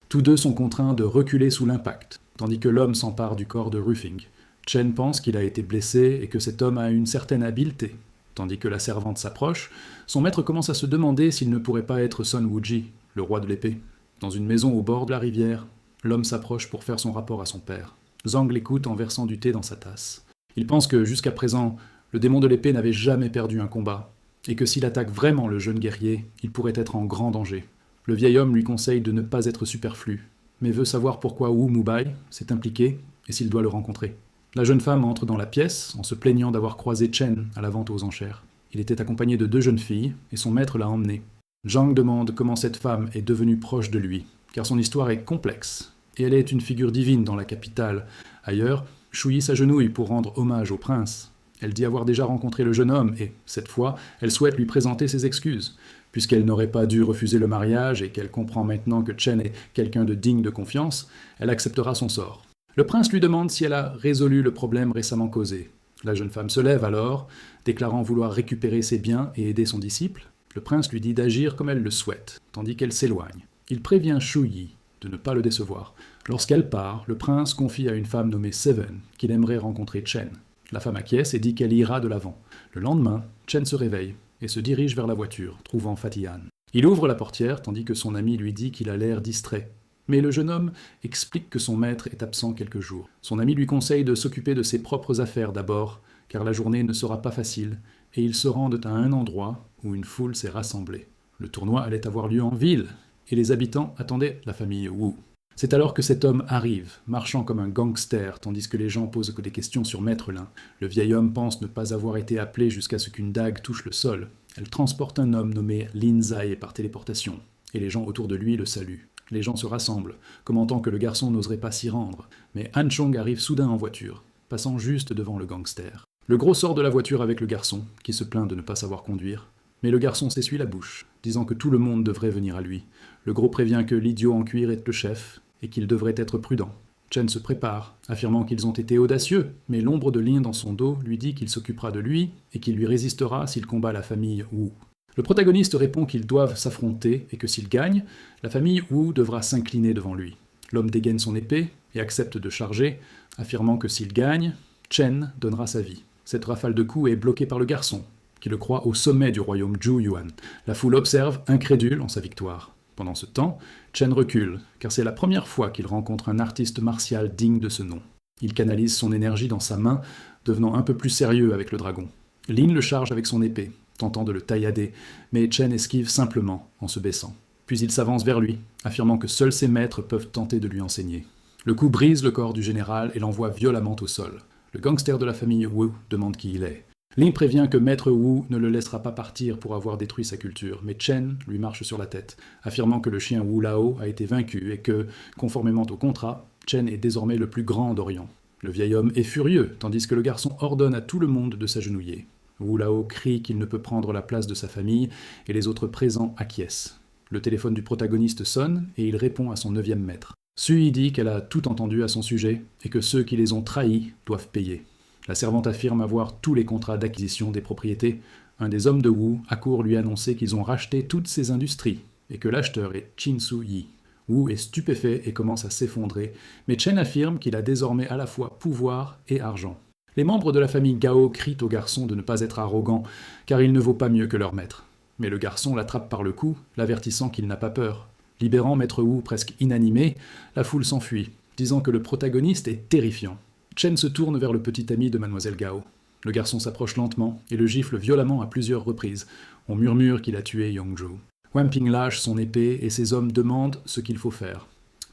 Tous deux sont contraints de reculer sous l'impact, tandis que l'homme s'empare du corps de Ruffing. Chen pense qu'il a été blessé et que cet homme a une certaine habileté. Tandis que la servante s'approche, son maître commence à se demander s'il ne pourrait pas être Sun Wuji, le roi de l'épée. Dans une maison au bord de la rivière, l'homme s'approche pour faire son rapport à son père. Zhang l'écoute en versant du thé dans sa tasse. Il pense que, jusqu'à présent, le démon de l'épée n'avait jamais perdu un combat, et que s'il attaque vraiment le jeune guerrier, il pourrait être en grand danger. Le vieil homme lui conseille de ne pas être superflu, mais veut savoir pourquoi Wu Mubai s'est impliqué et s'il doit le rencontrer. La jeune femme entre dans la pièce en se plaignant d'avoir croisé Chen à la vente aux enchères. Il était accompagné de 2 jeunes filles et son maître l'a emmené. Zhang demande comment cette femme est devenue proche de lui, car son histoire est complexe, et elle est une figure divine dans la capitale. Ailleurs, Xu s'agenouille pour rendre hommage au prince. Elle dit avoir déjà rencontré le jeune homme et, cette fois, elle souhaite lui présenter ses excuses. Puisqu'elle n'aurait pas dû refuser le mariage et qu'elle comprend maintenant que Chen est quelqu'un de digne de confiance, elle acceptera son sort. Le prince lui demande si elle a résolu le problème récemment causé. La jeune femme se lève alors, déclarant vouloir récupérer ses biens et aider son disciple. Le prince lui dit d'agir comme elle le souhaite, tandis qu'elle s'éloigne. Il prévient Xu de ne pas le décevoir. Lorsqu'elle part, le prince confie à une femme nommée Seven qu'il aimerait rencontrer Chen. La femme acquiesce et dit qu'elle ira de l'avant. Le lendemain, Chen se réveille et se dirige vers la voiture, trouvant Fatihan. Il ouvre la portière tandis que son ami lui dit qu'il a l'air distrait. Mais le jeune homme explique que son maître est absent quelques jours. Son ami lui conseille de s'occuper de ses propres affaires d'abord, car la journée ne sera pas facile, et ils se rendent à un endroit où une foule s'est rassemblée. Le tournoi allait avoir lieu en ville, et les habitants attendaient la famille Wu. C'est alors que cet homme arrive, marchant comme un gangster, tandis que les gens posent des questions sur Maître Lin. Le vieil homme pense ne pas avoir été appelé jusqu'à ce qu'une dague touche le sol. Elle transporte un homme nommé Lin Zai par téléportation, et les gens autour de lui le saluent. Les gens se rassemblent, commentant que le garçon n'oserait pas s'y rendre, mais Han Chong arrive soudain en voiture, passant juste devant le gangster. Le gros sort de la voiture avec le garçon, qui se plaint de ne pas savoir conduire, mais le garçon s'essuie la bouche, disant que tout le monde devrait venir à lui. Le gros prévient que l'idiot en cuir est le chef, et qu'il devrait être prudent. Chen se prépare, affirmant qu'ils ont été audacieux, mais l'ombre de Lin dans son dos lui dit qu'il s'occupera de lui et qu'il lui résistera s'il combat la famille Wu. Le protagoniste répond qu'ils doivent s'affronter et que s'il gagne, la famille Wu devra s'incliner devant lui. L'homme dégaine son épée et accepte de charger, affirmant que s'il gagne, Chen donnera sa vie. Cette rafale de coups est bloquée par le garçon, qui le croit au sommet du royaume Zhu Yuan. La foule observe, incrédule en sa victoire. Pendant ce temps, Chen recule, car c'est la première fois qu'il rencontre un artiste martial digne de ce nom. Il canalise son énergie dans sa main, devenant un peu plus sérieux avec le dragon. Lin le charge avec son épée, tentant de le taillader, mais Chen esquive simplement en se baissant. Puis il s'avance vers lui, affirmant que seuls ses maîtres peuvent tenter de lui enseigner. Le coup brise le corps du général et l'envoie violemment au sol. Le gangster de la famille Wu demande qui il est. Lin prévient que Maître Wu ne le laissera pas partir pour avoir détruit sa culture, mais Chen lui marche sur la tête, affirmant que le chien Wu Lao a été vaincu et que, conformément au contrat, Chen est désormais le plus grand d'Orient. Le vieil homme est furieux, tandis que le garçon ordonne à tout le monde de s'agenouiller. Wu Lao crie qu'il ne peut prendre la place de sa famille, et les autres présents acquiescent. Le téléphone du protagoniste sonne, et il répond à son 9e maître. Sui dit qu'elle a tout entendu à son sujet, et que ceux qui les ont trahis doivent payer. La servante affirme avoir tous les contrats d'acquisition des propriétés. Un des hommes de Wu accourt lui annoncer qu'ils ont racheté toutes ces industries, et que l'acheteur est Qin Su Yi. Wu est stupéfait et commence à s'effondrer, mais Chen affirme qu'il a désormais à la fois pouvoir et argent. Les membres de la famille Gao crient au garçon de ne pas être arrogant, car il ne vaut pas mieux que leur maître. Mais le garçon l'attrape par le cou, l'avertissant qu'il n'a pas peur. Libérant Maître Wu presque inanimé, la foule s'enfuit, disant que le protagoniste est terrifiant. Chen se tourne vers le petit ami de Mademoiselle Gao. Le garçon s'approche lentement et le gifle violemment à plusieurs reprises. On murmure qu'il a tué Yongzhou. Wang Ping lâche son épée et ses hommes demandent ce qu'il faut faire.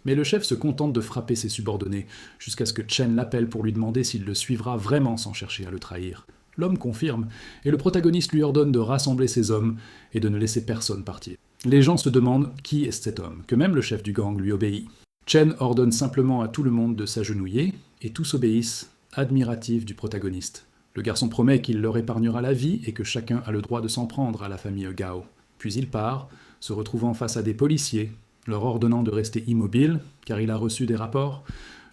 Mais le chef se contente de frapper ses subordonnés, jusqu'à ce que Chen l'appelle pour lui demander s'il le suivra vraiment sans chercher à le trahir. L'homme confirme, et le protagoniste lui ordonne de rassembler ses hommes et de ne laisser personne partir. Les gens se demandent qui est cet homme, que même le chef du gang lui obéit. Chen ordonne simplement à tout le monde de s'agenouiller, et tous obéissent, admiratifs du protagoniste. Le garçon promet qu'il leur épargnera la vie et que chacun a le droit de s'en prendre à la famille Gao. Puis il part, se retrouvant face à des policiers, leur ordonnant de rester immobiles, car il a reçu des rapports.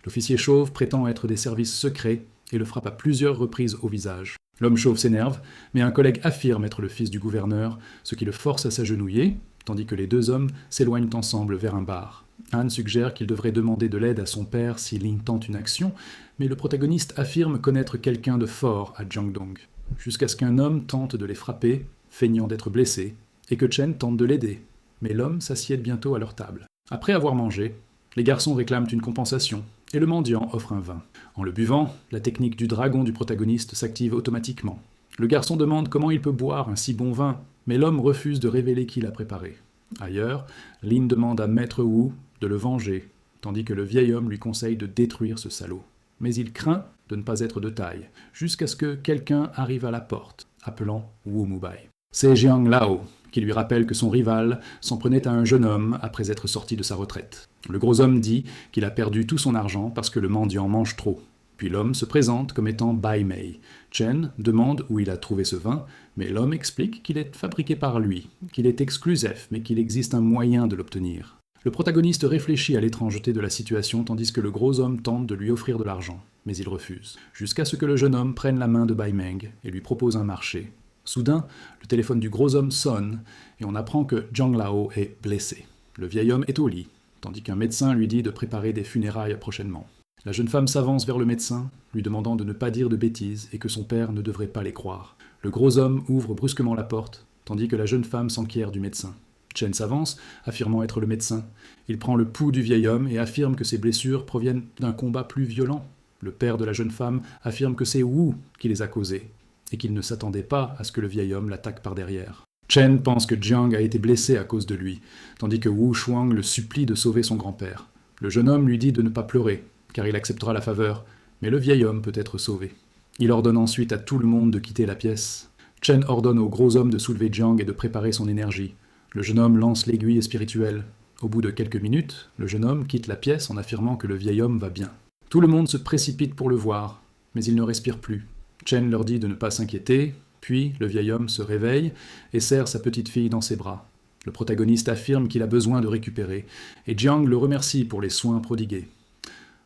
L'officier chauve prétend être des services secrets et le frappe à plusieurs reprises au visage. L'homme chauve s'énerve, mais un collègue affirme être le fils du gouverneur, ce qui le force à s'agenouiller, tandis que les deux hommes s'éloignent ensemble vers un bar. Han suggère qu'il devrait demander de l'aide à son père si Lin tente une action, mais le protagoniste affirme connaître quelqu'un de fort à Jiangdong, jusqu'à ce qu'un homme tente de les frapper, feignant d'être blessé, et que Chen tente de l'aider. Mais l'homme s'assied bientôt à leur table. Après avoir mangé, les garçons réclament une compensation, et le mendiant offre un vin. En le buvant, la technique du dragon du protagoniste s'active automatiquement. Le garçon demande comment il peut boire un si bon vin, mais l'homme refuse de révéler qui l'a préparé. Ailleurs, Lin demande à Maître Wu de le venger, tandis que le vieil homme lui conseille de détruire ce salaud. Mais il craint de ne pas être de taille, jusqu'à ce que quelqu'un arrive à la porte, appelant Wu Mubai. C'est Jiang Lao, qui lui rappelle que son rival s'en prenait à un jeune homme après être sorti de sa retraite. Le gros homme dit qu'il a perdu tout son argent parce que le mendiant mange trop. Puis l'homme se présente comme étant Bai Mei. Chen demande où il a trouvé ce vin, mais l'homme explique qu'il est fabriqué par lui, qu'il est exclusif, mais qu'il existe un moyen de l'obtenir. Le protagoniste réfléchit à l'étrangeté de la situation tandis que le gros homme tente de lui offrir de l'argent, mais il refuse, jusqu'à ce que le jeune homme prenne la main de Bai Meng et lui propose un marché. Soudain, le téléphone du gros homme sonne et on apprend que Jiang Lao est blessé. Le vieil homme est au lit, tandis qu'un médecin lui dit de préparer des funérailles prochainement. La jeune femme s'avance vers le médecin, lui demandant de ne pas dire de bêtises et que son père ne devrait pas les croire. Le gros homme ouvre brusquement la porte, tandis que la jeune femme s'enquiert du médecin. Chen s'avance, affirmant être le médecin. Il prend le pouls du vieil homme et affirme que ses blessures proviennent d'un combat plus violent. Le père de la jeune femme affirme que c'est Wu qui les a causées, et qu'il ne s'attendait pas à ce que le vieil homme l'attaque par derrière. Chen pense que Jiang a été blessé à cause de lui, tandis que Wu Shuang le supplie de sauver son grand-père. Le jeune homme lui dit de ne pas pleurer, car il acceptera la faveur, mais le vieil homme peut être sauvé. Il ordonne ensuite à tout le monde de quitter la pièce. Chen ordonne au gros homme de soulever Jiang et de préparer son énergie. Le jeune homme lance l'aiguille spirituelle. Au bout de quelques minutes, le jeune homme quitte la pièce en affirmant que le vieil homme va bien. Tout le monde se précipite pour le voir, mais il ne respire plus. Chen leur dit de ne pas s'inquiéter, puis le vieil homme se réveille et serre sa petite fille dans ses bras. Le protagoniste affirme qu'il a besoin de récupérer, et Jiang le remercie pour les soins prodigués.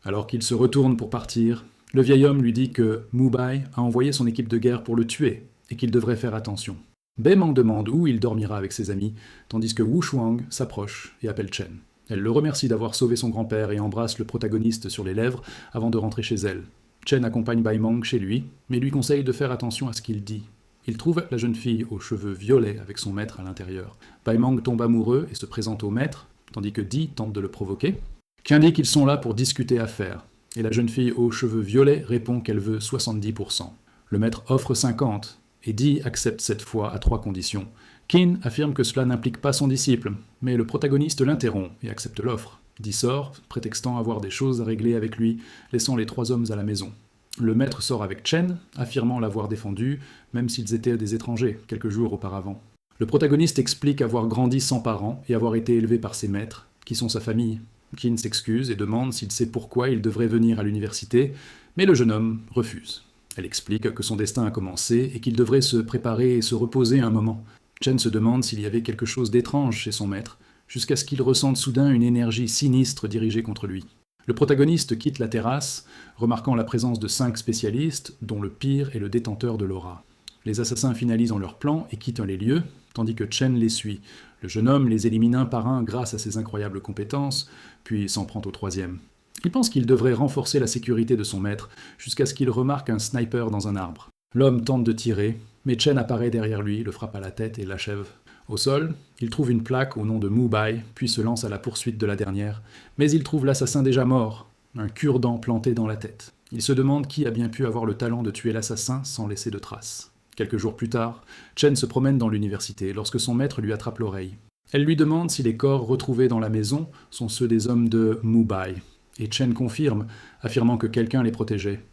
Alors qu'il se retourne pour partir, le vieil homme lui dit que Mubai a envoyé son équipe de guerre pour le tuer, et qu'il devrait faire attention. Bai Meng demande où il dormira avec ses amis, tandis que Wu Shuang s'approche et appelle Chen. Elle le remercie d'avoir sauvé son grand-père et embrasse le protagoniste sur les lèvres avant de rentrer chez elle. Chen accompagne Bai Meng chez lui, mais lui conseille de faire attention à ce qu'il dit. Il trouve la jeune fille aux cheveux violets avec son maître à l'intérieur. Bai Meng tombe amoureux et se présente au maître, tandis que Di tente de le provoquer. Qin dit qu'ils sont là pour discuter affaires. et la jeune fille aux cheveux violets répond qu'elle veut 70%. Le maître offre 50, et Dee accepte cette fois à 3 conditions. Kin affirme que cela n'implique pas son disciple, mais le protagoniste l'interrompt et accepte l'offre. Dee sort, prétextant avoir des choses à régler avec lui, laissant les 3 hommes à la maison. Le maître sort avec Chen, affirmant l'avoir défendu, même s'ils étaient des étrangers, quelques jours auparavant. Le protagoniste explique avoir grandi sans parents et avoir été élevé par ses maîtres, qui sont sa famille. Kin s'excuse et demande s'il sait pourquoi il devrait venir à l'université, mais le jeune homme refuse. Elle explique que son destin a commencé et qu'il devrait se préparer et se reposer un moment. Chen se demande s'il y avait quelque chose d'étrange chez son maître, jusqu'à ce qu'il ressente soudain une énergie sinistre dirigée contre lui. Le protagoniste quitte la terrasse, remarquant la présence de 5 spécialistes, dont le pire est le détenteur de l'aura. Les assassins finalisent leur plan et quittent les lieux, tandis que Chen les suit. Le jeune homme les élimine un par un grâce à ses incroyables compétences, puis s'en prend au 3e. Il pense qu'il devrait renforcer la sécurité de son maître, jusqu'à ce qu'il remarque un sniper dans un arbre. L'homme tente de tirer, mais Chen apparaît derrière lui, le frappe à la tête et l'achève. Au sol, il trouve une plaque au nom de Mubai, puis se lance à la poursuite de la dernière. Mais il trouve l'assassin déjà mort, un cure-dent planté dans la tête. Il se demande qui a bien pu avoir le talent de tuer l'assassin sans laisser de traces. Quelques jours plus tard, Chen se promène dans l'université lorsque son maître lui attrape l'oreille. Elle lui demande si les corps retrouvés dans la maison sont ceux des hommes de Mubai. Et Chen confirme, affirmant que quelqu'un les protégeait.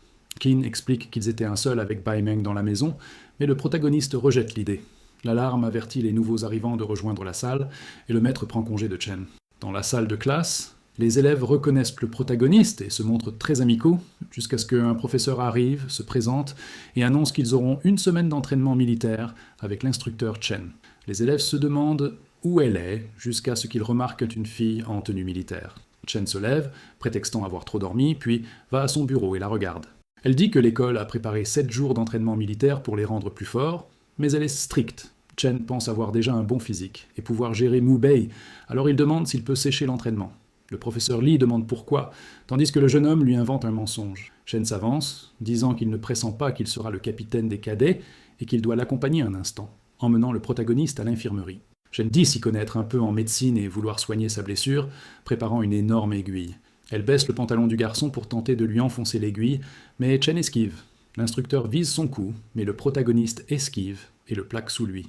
Kin explique qu'ils étaient un seul avec Bai Meng dans la maison, mais le protagoniste rejette l'idée. L'alarme avertit les nouveaux arrivants de rejoindre la salle, et le maître prend congé de Chen. Dans la salle de classe, les élèves reconnaissent le protagoniste et se montrent très amicaux, jusqu'à ce qu'un professeur arrive, se présente, et annonce qu'ils auront 1 semaine d'entraînement militaire avec l'instructeur Chen. Les élèves se demandent où elle est, jusqu'à ce qu'ils remarquent une fille en tenue militaire. Chen se lève, prétextant avoir trop dormi, puis va à son bureau et la regarde. Elle dit que l'école a préparé 7 jours d'entraînement militaire pour les rendre plus forts, mais elle est stricte. Chen pense avoir déjà un bon physique et pouvoir gérer Mu Bei, alors il demande s'il peut sécher l'entraînement. Le professeur Li demande pourquoi, tandis que le jeune homme lui invente un mensonge. Chen s'avance, disant qu'il ne pressent pas qu'il sera le capitaine des cadets et qu'il doit l'accompagner un instant, emmenant le protagoniste à l'infirmerie. Chen dit s'y connaître un peu en médecine et vouloir soigner sa blessure, préparant une énorme aiguille. Elle baisse le pantalon du garçon pour tenter de lui enfoncer l'aiguille, mais Chen esquive. L'instructeur vise son cou, mais le protagoniste esquive et le plaque sous lui.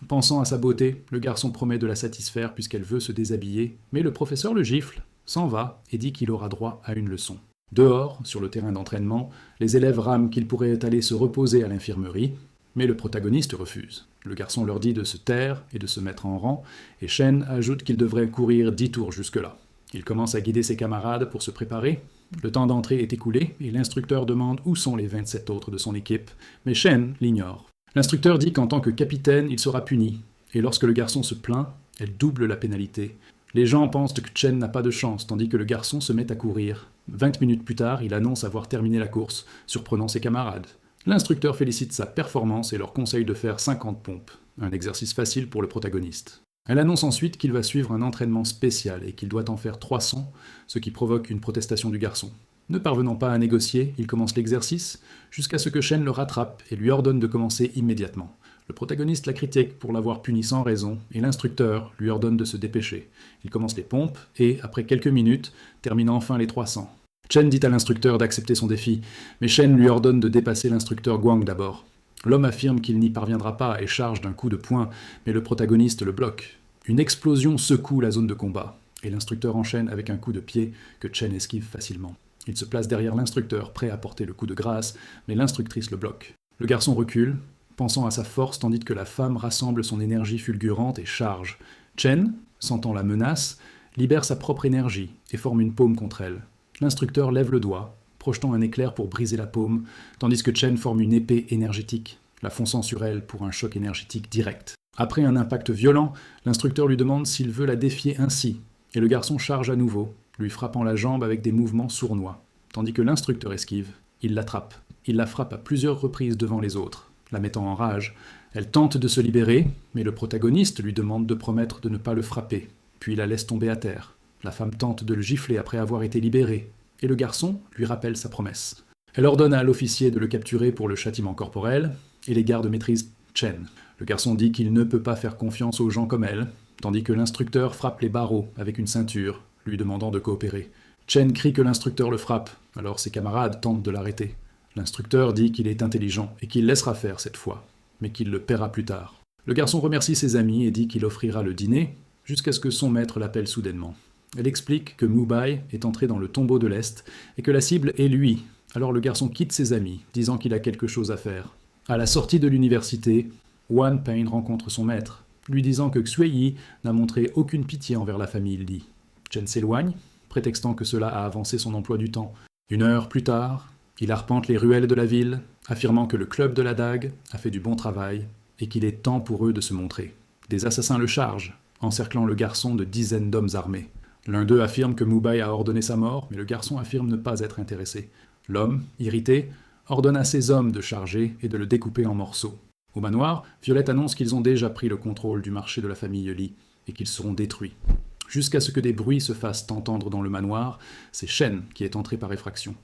Pensant à sa beauté, le garçon promet de la satisfaire puisqu'elle veut se déshabiller, mais le professeur le gifle, s'en va et dit qu'il aura droit à une leçon. Dehors, sur le terrain d'entraînement, les élèves rament qu'ils pourraient aller se reposer à l'infirmerie, mais le protagoniste refuse. Le garçon leur dit de se taire et de se mettre en rang, et Shen ajoute qu'il devrait courir 10 tours jusque-là. Il commence à guider ses camarades pour se préparer. Le temps d'entrée est écoulé, et l'instructeur demande où sont les 27 autres de son équipe, mais Shen l'ignore. L'instructeur dit qu'en tant que capitaine, il sera puni, et lorsque le garçon se plaint, elle double la pénalité. Les gens pensent que Chen n'a pas de chance, tandis que le garçon se met à courir. 20 minutes plus tard, il annonce avoir terminé la course, surprenant ses camarades. L'instructeur félicite sa performance et leur conseille de faire 50 pompes, un exercice facile pour le protagoniste. Elle annonce ensuite qu'il va suivre un entraînement spécial et qu'il doit en faire 300, ce qui provoque une protestation du garçon. Ne parvenant pas à négocier, il commence l'exercice, jusqu'à ce que Shen le rattrape et lui ordonne de commencer immédiatement. Le protagoniste la critique pour l'avoir puni sans raison, et l'instructeur lui ordonne de se dépêcher. Il commence les pompes, et, après quelques minutes, termine enfin les 300. Chen dit à l'instructeur d'accepter son défi, mais Shen lui ordonne de dépasser l'instructeur Guang d'abord. L'homme affirme qu'il n'y parviendra pas et charge d'un coup de poing, mais le protagoniste le bloque. Une explosion secoue la zone de combat, et l'instructeur enchaîne avec un coup de pied que Chen esquive facilement. Il se place derrière l'instructeur, prêt à porter le coup de grâce, mais l'instructrice le bloque. Le garçon recule, pensant à sa force tandis que la femme rassemble son énergie fulgurante et charge. Chen, sentant la menace, libère sa propre énergie et forme une paume contre elle. L'instructeur lève le doigt, projetant un éclair pour briser la paume, tandis que Chen forme une épée énergétique, la fonçant sur elle pour un choc énergétique direct. Après un impact violent, l'instructeur lui demande s'il veut la défier ainsi, et le garçon charge à nouveau, lui frappant la jambe avec des mouvements sournois. Tandis que l'instructeur esquive, il l'attrape. Il la frappe à plusieurs reprises devant les autres, la mettant en rage. Elle tente de se libérer, mais le protagoniste lui demande de promettre de ne pas le frapper, puis la laisse tomber à terre. La femme tente de le gifler après avoir été libérée, et le garçon lui rappelle sa promesse. Elle ordonne à l'officier de le capturer pour le châtiment corporel, et les gardes maîtrisent Chen. Le garçon dit qu'il ne peut pas faire confiance aux gens comme elle, tandis que l'instructeur frappe les barreaux avec une ceinture, lui demandant de coopérer. Chen crie que l'instructeur le frappe, alors ses camarades tentent de l'arrêter. L'instructeur dit qu'il est intelligent et qu'il laissera faire cette fois, mais qu'il le paiera plus tard. Le garçon remercie ses amis et dit qu'il offrira le dîner, jusqu'à ce que son maître l'appelle soudainement. Elle explique que Mubai est entré dans le tombeau de l'Est et que la cible est lui. Alors le garçon quitte ses amis, disant qu'il a quelque chose à faire. À la sortie de l'université, Wan Pain rencontre son maître, lui disant que Xue Yi n'a montré aucune pitié envers la famille Li. Chen s'éloigne, prétextant que cela a avancé son emploi du temps. 1 heure plus tard, il arpente les ruelles de la ville, affirmant que le club de la dague a fait du bon travail et qu'il est temps pour eux de se montrer. Des assassins le chargent, encerclant le garçon de dizaines d'hommes armés. L'un d'eux affirme que Mubai a ordonné sa mort, mais le garçon affirme ne pas être intéressé. L'homme, irrité, ordonne à ses hommes de charger et de le découper en morceaux. Au manoir, Violette annonce qu'ils ont déjà pris le contrôle du marché de la famille Li et qu'ils seront détruits. Jusqu'à ce que des bruits se fassent entendre dans le manoir, c'est Shen qui est entré par effraction.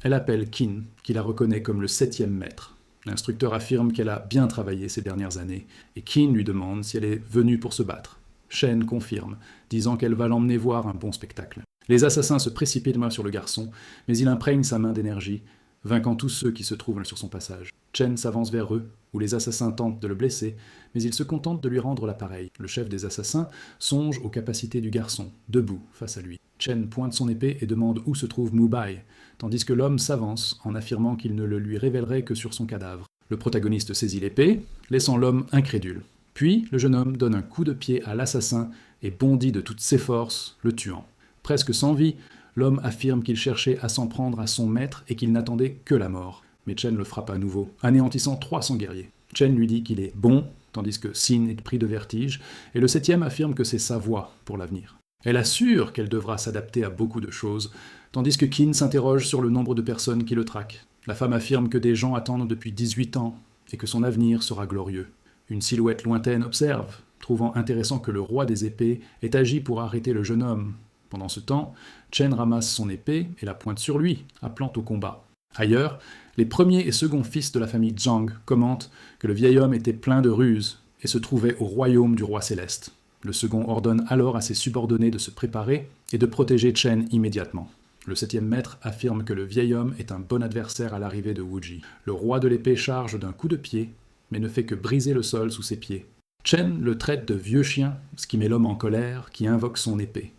Elle appelle Qin, qui la reconnaît comme le 7e maître. L'instructeur affirme qu'elle a bien travaillé ces dernières années, et Qin lui demande si elle est venue pour se battre. Shen confirme, disant qu'elle va l'emmener voir un bon spectacle. Les assassins se précipitent sur le garçon, mais il imprègne sa main d'énergie, vainquant tous ceux qui se trouvent sur son passage. Chen s'avance vers eux, où les assassins tentent de le blesser, mais ils se contentent de lui rendre l'appareil. Le chef des assassins songe aux capacités du garçon, debout, face à lui. Chen pointe son épée et demande où se trouve Mubai, tandis que l'homme s'avance en affirmant qu'il ne le lui révélerait que sur son cadavre. Le protagoniste saisit l'épée, laissant l'homme incrédule. Puis, le jeune homme donne un coup de pied à l'assassin et bondit de toutes ses forces, le tuant. Presque sans vie, l'homme affirme qu'il cherchait à s'en prendre à son maître et qu'il n'attendait que la mort. Mais Chen le frappe à nouveau, anéantissant 300 guerriers. Chen lui dit qu'il est bon, tandis que Sin est pris de vertige, et le 7e affirme que c'est sa voie pour l'avenir. Elle assure qu'elle devra s'adapter à beaucoup de choses, tandis que Qin s'interroge sur le nombre de personnes qui le traquent. La femme affirme que des gens attendent depuis 18 ans, et que son avenir sera glorieux. Une silhouette lointaine observe, trouvant intéressant que le roi des épées ait agi pour arrêter le jeune homme. Pendant ce temps, Chen ramasse son épée et la pointe sur lui, appelant au combat. Ailleurs, les premiers et seconds fils de la famille Zhang commentent que le vieil homme était plein de ruses et se trouvait au royaume du roi céleste. Le second ordonne alors à ses subordonnés de se préparer et de protéger Chen immédiatement. Le 7e maître affirme que le vieil homme est un bon adversaire à l'arrivée de Wuji. Le roi de l'épée charge d'un coup de pied, mais ne fait que briser le sol sous ses pieds. Chen le traite de vieux chien, ce qui met l'homme en colère, qui invoque son épée.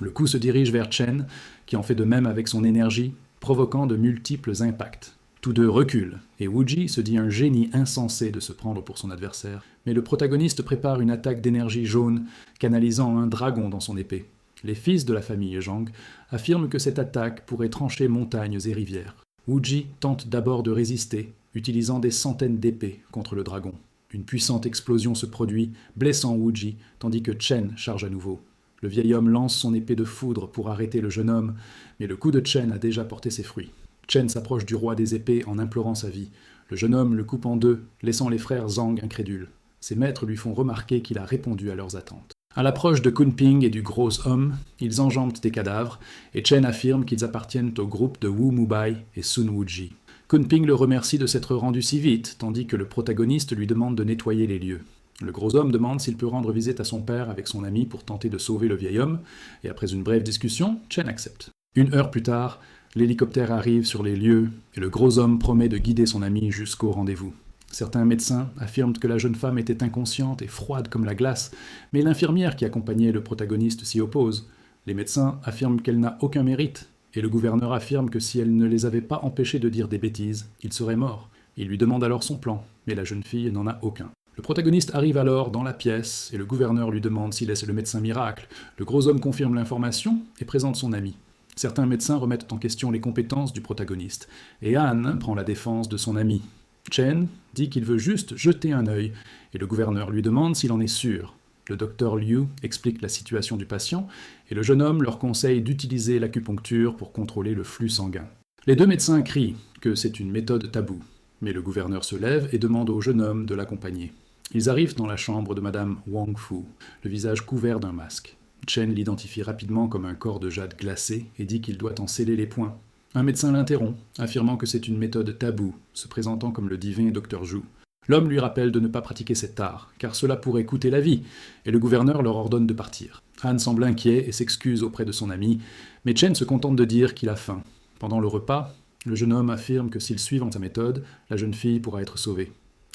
Le coup se dirige vers Chen, qui en fait de même avec son énergie, provoquant de multiples impacts. Tous deux reculent, et Wuji se dit un génie insensé de se prendre pour son adversaire, mais le protagoniste prépare une attaque d'énergie jaune, canalisant un dragon dans son épée. Les fils de la famille Zhang affirment que cette attaque pourrait trancher montagnes et rivières. Wuji tente d'abord de résister, utilisant des centaines d'épées contre le dragon. Une puissante explosion se produit, blessant Wuji, tandis que Chen charge à nouveau. Le vieil homme lance son épée de foudre pour arrêter le jeune homme, mais le coup de Chen a déjà porté ses fruits. Chen s'approche du roi des épées en implorant sa vie. Le jeune homme le coupe en deux, laissant les frères Zhang incrédules. Ses maîtres lui font remarquer qu'il a répondu à leurs attentes. À l'approche de Kunping et du gros homme, ils enjambent des cadavres, et Chen affirme qu'ils appartiennent au groupe de Wu Mubai et Sun Wuji. Kunping le remercie de s'être rendu si vite, tandis que le protagoniste lui demande de nettoyer les lieux. Le gros homme demande s'il peut rendre visite à son père avec son ami pour tenter de sauver le vieil homme, et après une brève discussion, Chen accepte. 1 heure plus tard, l'hélicoptère arrive sur les lieux, et le gros homme promet de guider son ami jusqu'au rendez-vous. Certains médecins affirment que la jeune femme était inconsciente et froide comme la glace, mais l'infirmière qui accompagnait le protagoniste s'y oppose. Les médecins affirment qu'elle n'a aucun mérite, et le gouverneur affirme que si elle ne les avait pas empêchés de dire des bêtises, il serait mort. Il lui demande alors son plan, mais la jeune fille n'en a aucun. Le protagoniste arrive alors dans la pièce, et le gouverneur lui demande s'il est le médecin miracle. Le gros homme confirme l'information et présente son ami. Certains médecins remettent en question les compétences du protagoniste, et Anne prend la défense de son ami. Chen dit qu'il veut juste jeter un œil, et le gouverneur lui demande s'il en est sûr. Le docteur Liu explique la situation du patient, et le jeune homme leur conseille d'utiliser l'acupuncture pour contrôler le flux sanguin. Les deux médecins crient que c'est une méthode taboue, mais le gouverneur se lève et demande au jeune homme de l'accompagner. Ils arrivent dans la chambre de madame Wang Fu, le visage couvert d'un masque. Chen l'identifie rapidement comme un corps de jade glacé et dit qu'il doit en sceller les poings. Un médecin l'interrompt, affirmant que c'est une méthode taboue, se présentant comme le divin Dr Zhu. L'homme lui rappelle de ne pas pratiquer cet art, car cela pourrait coûter la vie, et le gouverneur leur ordonne de partir. Han semble inquiet et s'excuse auprès de son ami, mais Chen se contente de dire qu'il a faim. Pendant le repas, le jeune homme affirme que s'ils suivent sa méthode, la jeune fille pourra être sauvée.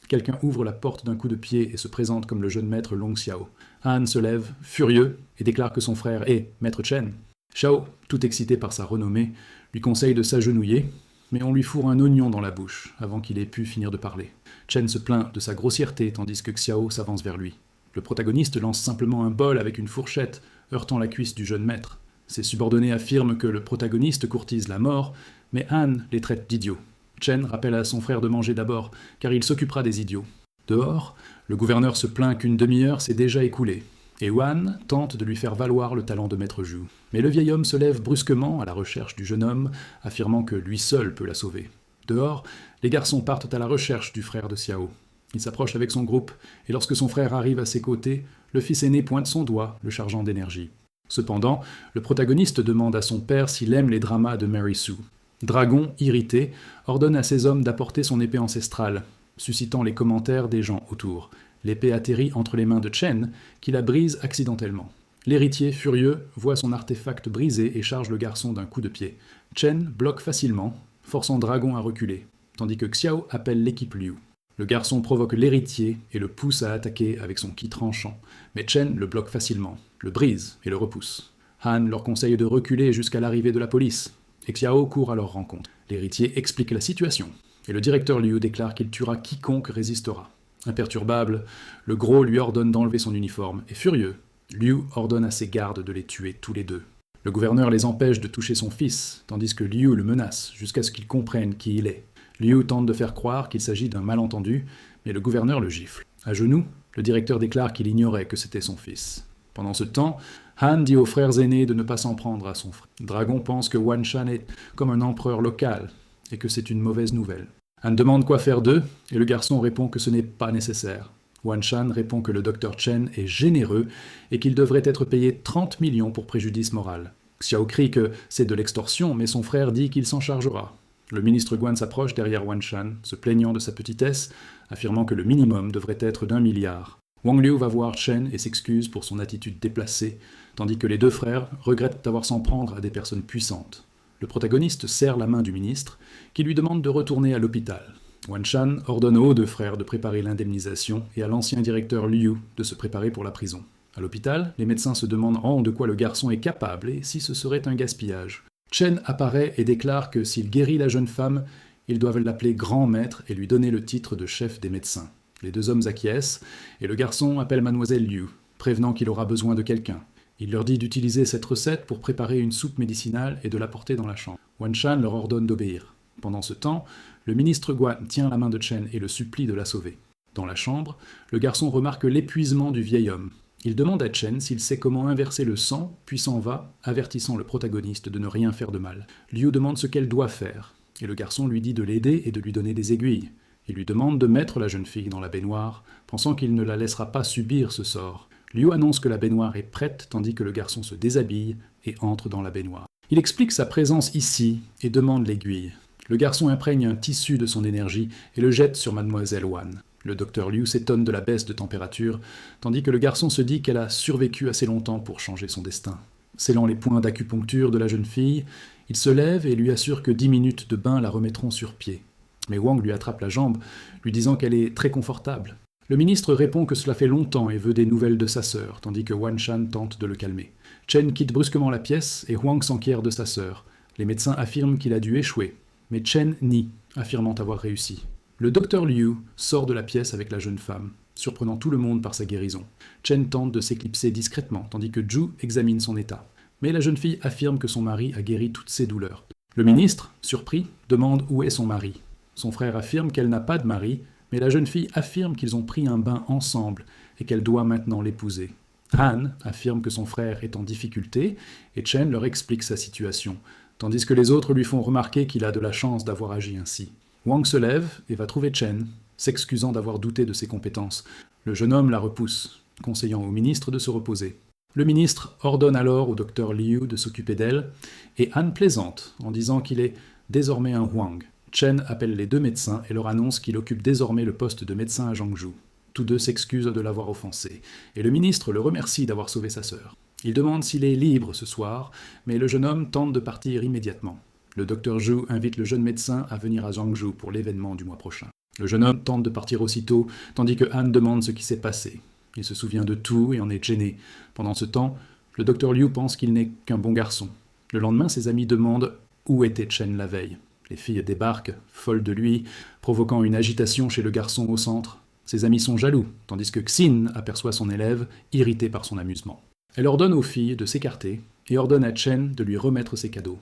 Quelqu'un ouvre la porte d'un coup de pied et se présente comme le jeune maître Long Xiao. Han se lève, furieux, et déclare que son frère est maître Chen. Xiao, tout excité par sa renommée, lui conseille de s'agenouiller, mais on lui fourre un oignon dans la bouche avant qu'il ait pu finir de parler. Chen se plaint de sa grossièreté tandis que Xiao s'avance vers lui. Le protagoniste lance simplement un bol avec une fourchette, heurtant la cuisse du jeune maître. Ses subordonnés affirment que le protagoniste courtise la mort, mais Han les traite d'idiots. Chen rappelle à son frère de manger d'abord, car il s'occupera des idiots. Dehors, le gouverneur se plaint qu'une demi-heure s'est déjà écoulée, et Wan tente de lui faire valoir le talent de maître Zhu. Mais le vieil homme se lève brusquement à la recherche du jeune homme, affirmant que lui seul peut la sauver. Dehors, les garçons partent à la recherche du frère de Xiao. Il s'approche avec son groupe, et lorsque son frère arrive à ses côtés, le fils aîné pointe son doigt, le chargeant d'énergie. Cependant, le protagoniste demande à son père s'il aime les dramas de Mary Sue. Dragon, irrité, ordonne à ses hommes d'apporter son épée ancestrale, suscitant les commentaires des gens autour. L'épée atterrit entre les mains de Chen, qui la brise accidentellement. L'héritier, furieux, voit son artefact brisé et charge le garçon d'un coup de pied. Chen bloque facilement, forçant Dragon à reculer, tandis que Xiao appelle l'équipe Liu. Le garçon provoque l'héritier et le pousse à attaquer avec son ki tranchant, mais Chen le bloque facilement, le brise et le repousse. Han leur conseille de reculer jusqu'à l'arrivée de la police, et Xiao court à leur rencontre. L'héritier explique la situation, et le directeur Liu déclare qu'il tuera quiconque résistera. Imperturbable, le gros lui ordonne d'enlever son uniforme, et furieux, Liu ordonne à ses gardes de les tuer tous les deux. Le gouverneur les empêche de toucher son fils, tandis que Liu le menace, jusqu'à ce qu'il comprenne qui il est. Liu tente de faire croire qu'il s'agit d'un malentendu, mais le gouverneur le gifle. À genoux, le directeur déclare qu'il ignorait que c'était son fils. Pendant ce temps, Han dit aux frères aînés de ne pas s'en prendre à son frère. Dragon pense que Wan Shan est comme un empereur local, et que c'est une mauvaise nouvelle. Han demande quoi faire d'eux, et le garçon répond que ce n'est pas nécessaire. Wan Shan répond que le docteur Chen est généreux, et qu'il devrait être payé 30 millions pour préjudice moral. Xiao crie que c'est de l'extorsion, mais son frère dit qu'il s'en chargera. Le ministre Guan s'approche derrière Wan Shan, se plaignant de sa petitesse, affirmant que le minimum devrait être d'1 milliard. Wang Liu va voir Chen et s'excuse pour son attitude déplacée, tandis que les deux frères regrettent d'avoir s'en prendre à des personnes puissantes. Le protagoniste serre la main du ministre, qui lui demande de retourner à l'hôpital. Wan Shan ordonne aux deux frères de préparer l'indemnisation et à l'ancien directeur Liu de se préparer pour la prison. À l'hôpital, les médecins se demandent de quoi le garçon est capable et si ce serait un gaspillage. Chen apparaît et déclare que s'il guérit la jeune femme, ils doivent l'appeler grand maître et lui donner le titre de chef des médecins. Les deux hommes acquiescent, et le garçon appelle mademoiselle Liu, prévenant qu'il aura besoin de quelqu'un. Il leur dit d'utiliser cette recette pour préparer une soupe médicinale et de l'apporter dans la chambre. Wan Shan leur ordonne d'obéir. Pendant ce temps, le ministre Guan tient la main de Chen et le supplie de la sauver. Dans la chambre, le garçon remarque l'épuisement du vieil homme. Il demande à Chen s'il sait comment inverser le sang, puis s'en va, avertissant le protagoniste de ne rien faire de mal. Liu demande ce qu'elle doit faire, et le garçon lui dit de l'aider et de lui donner des aiguilles. Il lui demande de mettre la jeune fille dans la baignoire, pensant qu'il ne la laissera pas subir ce sort. Liu annonce que la baignoire est prête, tandis que le garçon se déshabille et entre dans la baignoire. Il explique sa présence ici et demande l'aiguille. Le garçon imprègne un tissu de son énergie et le jette sur mademoiselle Wan. Le docteur Liu s'étonne de la baisse de température, tandis que le garçon se dit qu'elle a survécu assez longtemps pour changer son destin. Scellant les points d'acupuncture de la jeune fille, il se lève et lui assure que 10 minutes de bain la remettront sur pied. Mais Wang lui attrape la jambe, lui disant qu'elle est très confortable. Le ministre répond que cela fait longtemps et veut des nouvelles de sa sœur, tandis que Wan Shan tente de le calmer. Chen quitte brusquement la pièce et Wang s'enquiert de sa sœur. Les médecins affirment qu'il a dû échouer, mais Chen nie, affirmant avoir réussi. Le docteur Liu sort de la pièce avec la jeune femme, surprenant tout le monde par sa guérison. Chen tente de s'éclipser discrètement, tandis que Zhu examine son état. Mais la jeune fille affirme que son mari a guéri toutes ses douleurs. Le ministre, surpris, demande où est son mari. Son frère affirme qu'elle n'a pas de mari, mais la jeune fille affirme qu'ils ont pris un bain ensemble et qu'elle doit maintenant l'épouser. Han affirme que son frère est en difficulté et Chen leur explique sa situation, tandis que les autres lui font remarquer qu'il a de la chance d'avoir agi ainsi. Wang se lève et va trouver Chen, s'excusant d'avoir douté de ses compétences. Le jeune homme la repousse, conseillant au ministre de se reposer. Le ministre ordonne alors au docteur Liu de s'occuper d'elle, et Han plaisante en disant qu'il est désormais un Huang. Chen appelle les deux médecins et leur annonce qu'il occupe désormais le poste de médecin à Zhangzhou. Tous deux s'excusent de l'avoir offensé, et le ministre le remercie d'avoir sauvé sa sœur. Il demande s'il est libre ce soir, mais le jeune homme tente de partir immédiatement. Le docteur Zhu invite le jeune médecin à venir à Zhangzhou pour l'événement du mois prochain. Le jeune homme tente de partir aussitôt, tandis que Han demande ce qui s'est passé. Il se souvient de tout et en est gêné. Pendant ce temps, le docteur Liu pense qu'il n'est qu'un bon garçon. Le lendemain, ses amis demandent où était Chen la veille. Les filles débarquent, folles de lui, provoquant une agitation chez le garçon au centre. Ses amis sont jaloux, tandis que Xin aperçoit son élève, irrité par son amusement. Elle ordonne aux filles de s'écarter et ordonne à Chen de lui remettre ses cadeaux.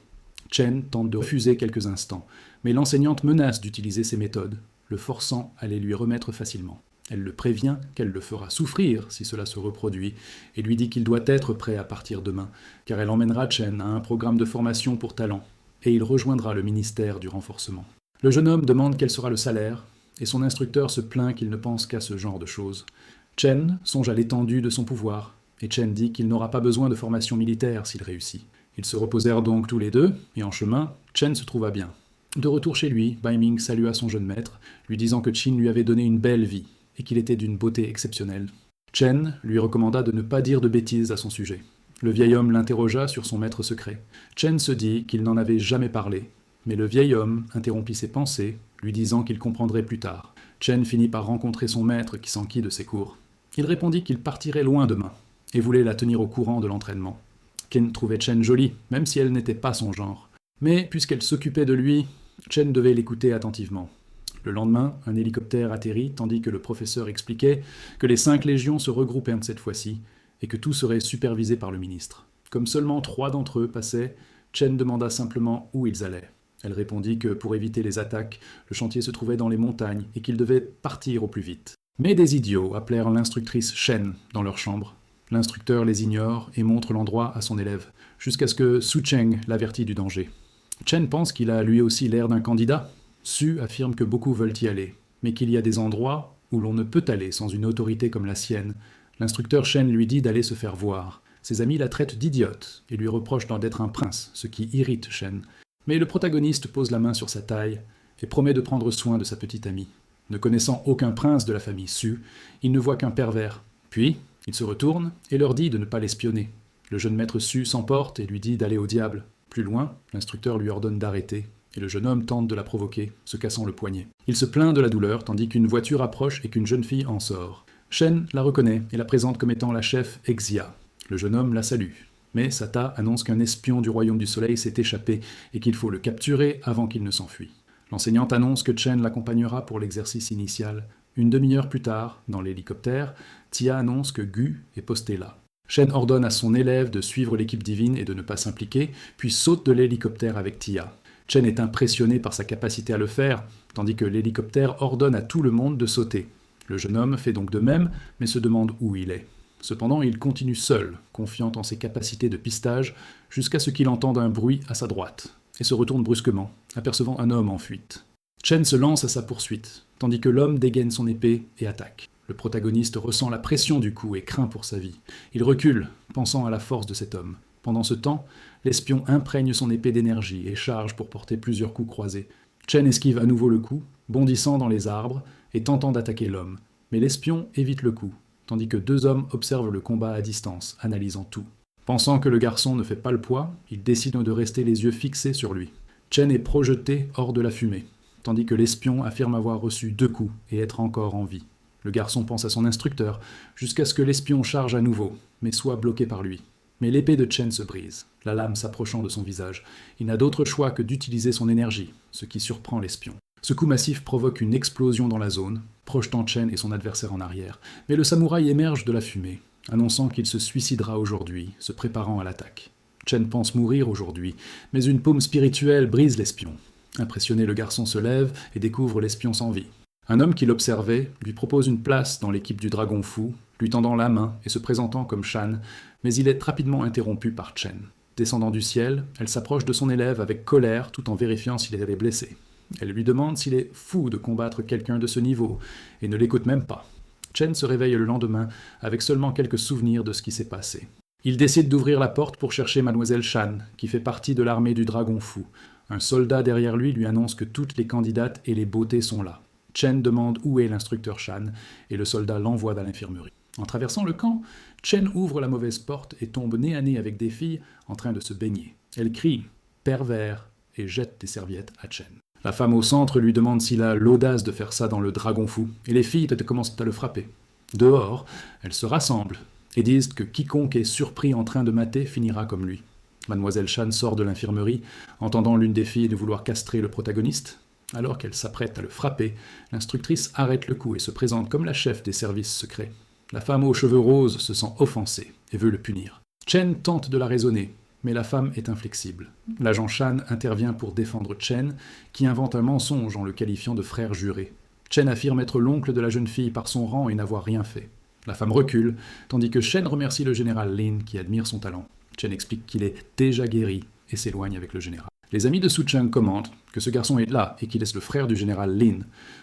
Chen tente de refuser quelques instants, mais l'enseignante menace d'utiliser ses méthodes, le forçant à les lui remettre facilement. Elle le prévient qu'elle le fera souffrir si cela se reproduit, et lui dit qu'il doit être prêt à partir demain, car elle emmènera Chen à un programme de formation pour talents, et il rejoindra le ministère du renforcement. Le jeune homme demande quel sera le salaire, et son instructeur se plaint qu'il ne pense qu'à ce genre de choses. Chen songe à l'étendue de son pouvoir, et Chen dit qu'il n'aura pas besoin de formation militaire s'il réussit. Ils se reposèrent donc tous les deux, et en chemin, Chen se trouva bien. De retour chez lui, Bai Ming salua son jeune maître, lui disant que Qin lui avait donné une belle vie, et qu'il était d'une beauté exceptionnelle. Chen lui recommanda de ne pas dire de bêtises à son sujet. Le vieil homme l'interrogea sur son maître secret. Chen se dit qu'il n'en avait jamais parlé, mais le vieil homme interrompit ses pensées, lui disant qu'il comprendrait plus tard. Chen finit par rencontrer son maître qui s'enquit de ses cours. Il répondit qu'il partirait loin demain, et voulait la tenir au courant de l'entraînement. Qin trouvait Chen jolie, même si elle n'était pas son genre. Mais puisqu'elle s'occupait de lui, Chen devait l'écouter attentivement. Le lendemain, un hélicoptère atterrit, tandis que le professeur expliquait que les 5 légions se regroupaient cette fois-ci, et que tout serait supervisé par le ministre. Comme seulement 3 d'entre eux passaient, Chen demanda simplement où ils allaient. Elle répondit que pour éviter les attaques, le chantier se trouvait dans les montagnes et qu'ils devaient partir au plus vite. Mais des idiots appelèrent l'instructrice Shen dans leur chambre. L'instructeur les ignore et montre l'endroit à son élève, jusqu'à ce que Su Cheng l'avertit du danger. Chen pense qu'il a lui aussi l'air d'un candidat. Su affirme que beaucoup veulent y aller, mais qu'il y a des endroits où l'on ne peut aller sans une autorité comme la sienne. L'instructeur Shen lui dit d'aller se faire voir. Ses amis la traitent d'idiote et lui reprochent d'être un prince, ce qui irrite Shen. Mais le protagoniste pose la main sur sa taille et promet de prendre soin de sa petite amie. Ne connaissant aucun prince de la famille Su, il ne voit qu'un pervers. Puis, il se retourne et leur dit de ne pas l'espionner. Le jeune maître Su s'emporte et lui dit d'aller au diable. Plus loin, l'instructeur lui ordonne d'arrêter, et le jeune homme tente de la provoquer, se cassant le poignet. Il se plaint de la douleur, tandis qu'une voiture approche et qu'une jeune fille en sort. Shen la reconnaît et la présente comme étant la chef Exia. Le jeune homme la salue. Mais Sata annonce qu'un espion du royaume du soleil s'est échappé et qu'il faut le capturer avant qu'il ne s'enfuit. L'enseignante annonce que Chen l'accompagnera pour l'exercice initial. Une demi-heure plus tard, dans l'hélicoptère, Tia annonce que Gu est posté là. Shen ordonne à son élève de suivre l'équipe divine et de ne pas s'impliquer, puis saute de l'hélicoptère avec Tia. Chen est impressionné par sa capacité à le faire, tandis que l'hélicoptère ordonne à tout le monde de sauter. Le jeune homme fait donc de même, mais se demande où il est. Cependant, il continue seul, confiant en ses capacités de pistage, jusqu'à ce qu'il entende un bruit à sa droite, et se retourne brusquement, apercevant un homme en fuite. Chen se lance à sa poursuite, tandis que l'homme dégaine son épée et attaque. Le protagoniste ressent la pression du coup et craint pour sa vie. Il recule, pensant à la force de cet homme. Pendant ce temps, l'espion imprègne son épée d'énergie et charge pour porter plusieurs coups croisés. Chen esquive à nouveau le coup, bondissant dans les arbres et tentant d'attaquer l'homme. Mais l'espion évite le coup, tandis que 2 hommes observent le combat à distance, analysant tout. Pensant que le garçon ne fait pas le poids, ils décident de rester les yeux fixés sur lui. Chen est projeté hors de la fumée, tandis que l'espion affirme avoir reçu 2 coups et être encore en vie. Le garçon pense à son instructeur, jusqu'à ce que l'espion charge à nouveau, mais soit bloqué par lui. Mais l'épée de Chen se brise, la lame s'approchant de son visage. Il n'a d'autre choix que d'utiliser son énergie, ce qui surprend l'espion. Ce coup massif provoque une explosion dans la zone, projetant Chen et son adversaire en arrière. Mais le samouraï émerge de la fumée, annonçant qu'il se suicidera aujourd'hui, se préparant à l'attaque. Chen pense mourir aujourd'hui, mais une paume spirituelle brise l'espion. Impressionné, le garçon se lève et découvre l'espion sans vie. Un homme qui l'observait lui propose une place dans l'équipe du Dragon Fou, lui tendant la main et se présentant comme Shan, mais il est rapidement interrompu par Chen. Descendant du ciel, elle s'approche de son élève avec colère tout en vérifiant s'il est blessé. Elle lui demande s'il est fou de combattre quelqu'un de ce niveau, et ne l'écoute même pas. Chen se réveille le lendemain avec seulement quelques souvenirs de ce qui s'est passé. Il décide d'ouvrir la porte pour chercher Mademoiselle Shan, qui fait partie de l'armée du Dragon Fou. Un soldat derrière lui annonce que toutes les candidates et les beautés sont là. Chen demande où est l'instructeur Shan, et le soldat l'envoie dans l'infirmerie. En traversant le camp, Chen ouvre la mauvaise porte et tombe nez à nez avec des filles en train de se baigner. Elle crie « pervers » et jette des serviettes à Chen. La femme au centre lui demande s'il a l'audace de faire ça dans le dragon fou, et les filles commencent à le frapper. Dehors, elles se rassemblent et disent que quiconque est surpris en train de mater finira comme lui. Mademoiselle Chan sort de l'infirmerie, entendant l'une des filles de vouloir castrer le protagoniste. Alors qu'elle s'apprête à le frapper, l'instructrice arrête le coup et se présente comme la chef des services secrets. La femme aux cheveux roses se sent offensée et veut le punir. Chen tente de la raisonner, mais la femme est inflexible. L'agent Chan intervient pour défendre Chen, qui invente un mensonge en le qualifiant de frère juré. Chen affirme être l'oncle de la jeune fille par son rang et n'avoir rien fait. La femme recule, tandis que Chen remercie le général Lin qui admire son talent. Chen explique qu'il est déjà guéri et s'éloigne avec le général. Les amis de Su Cheng commentent que ce garçon est là et qu'il est le frère du général Lin,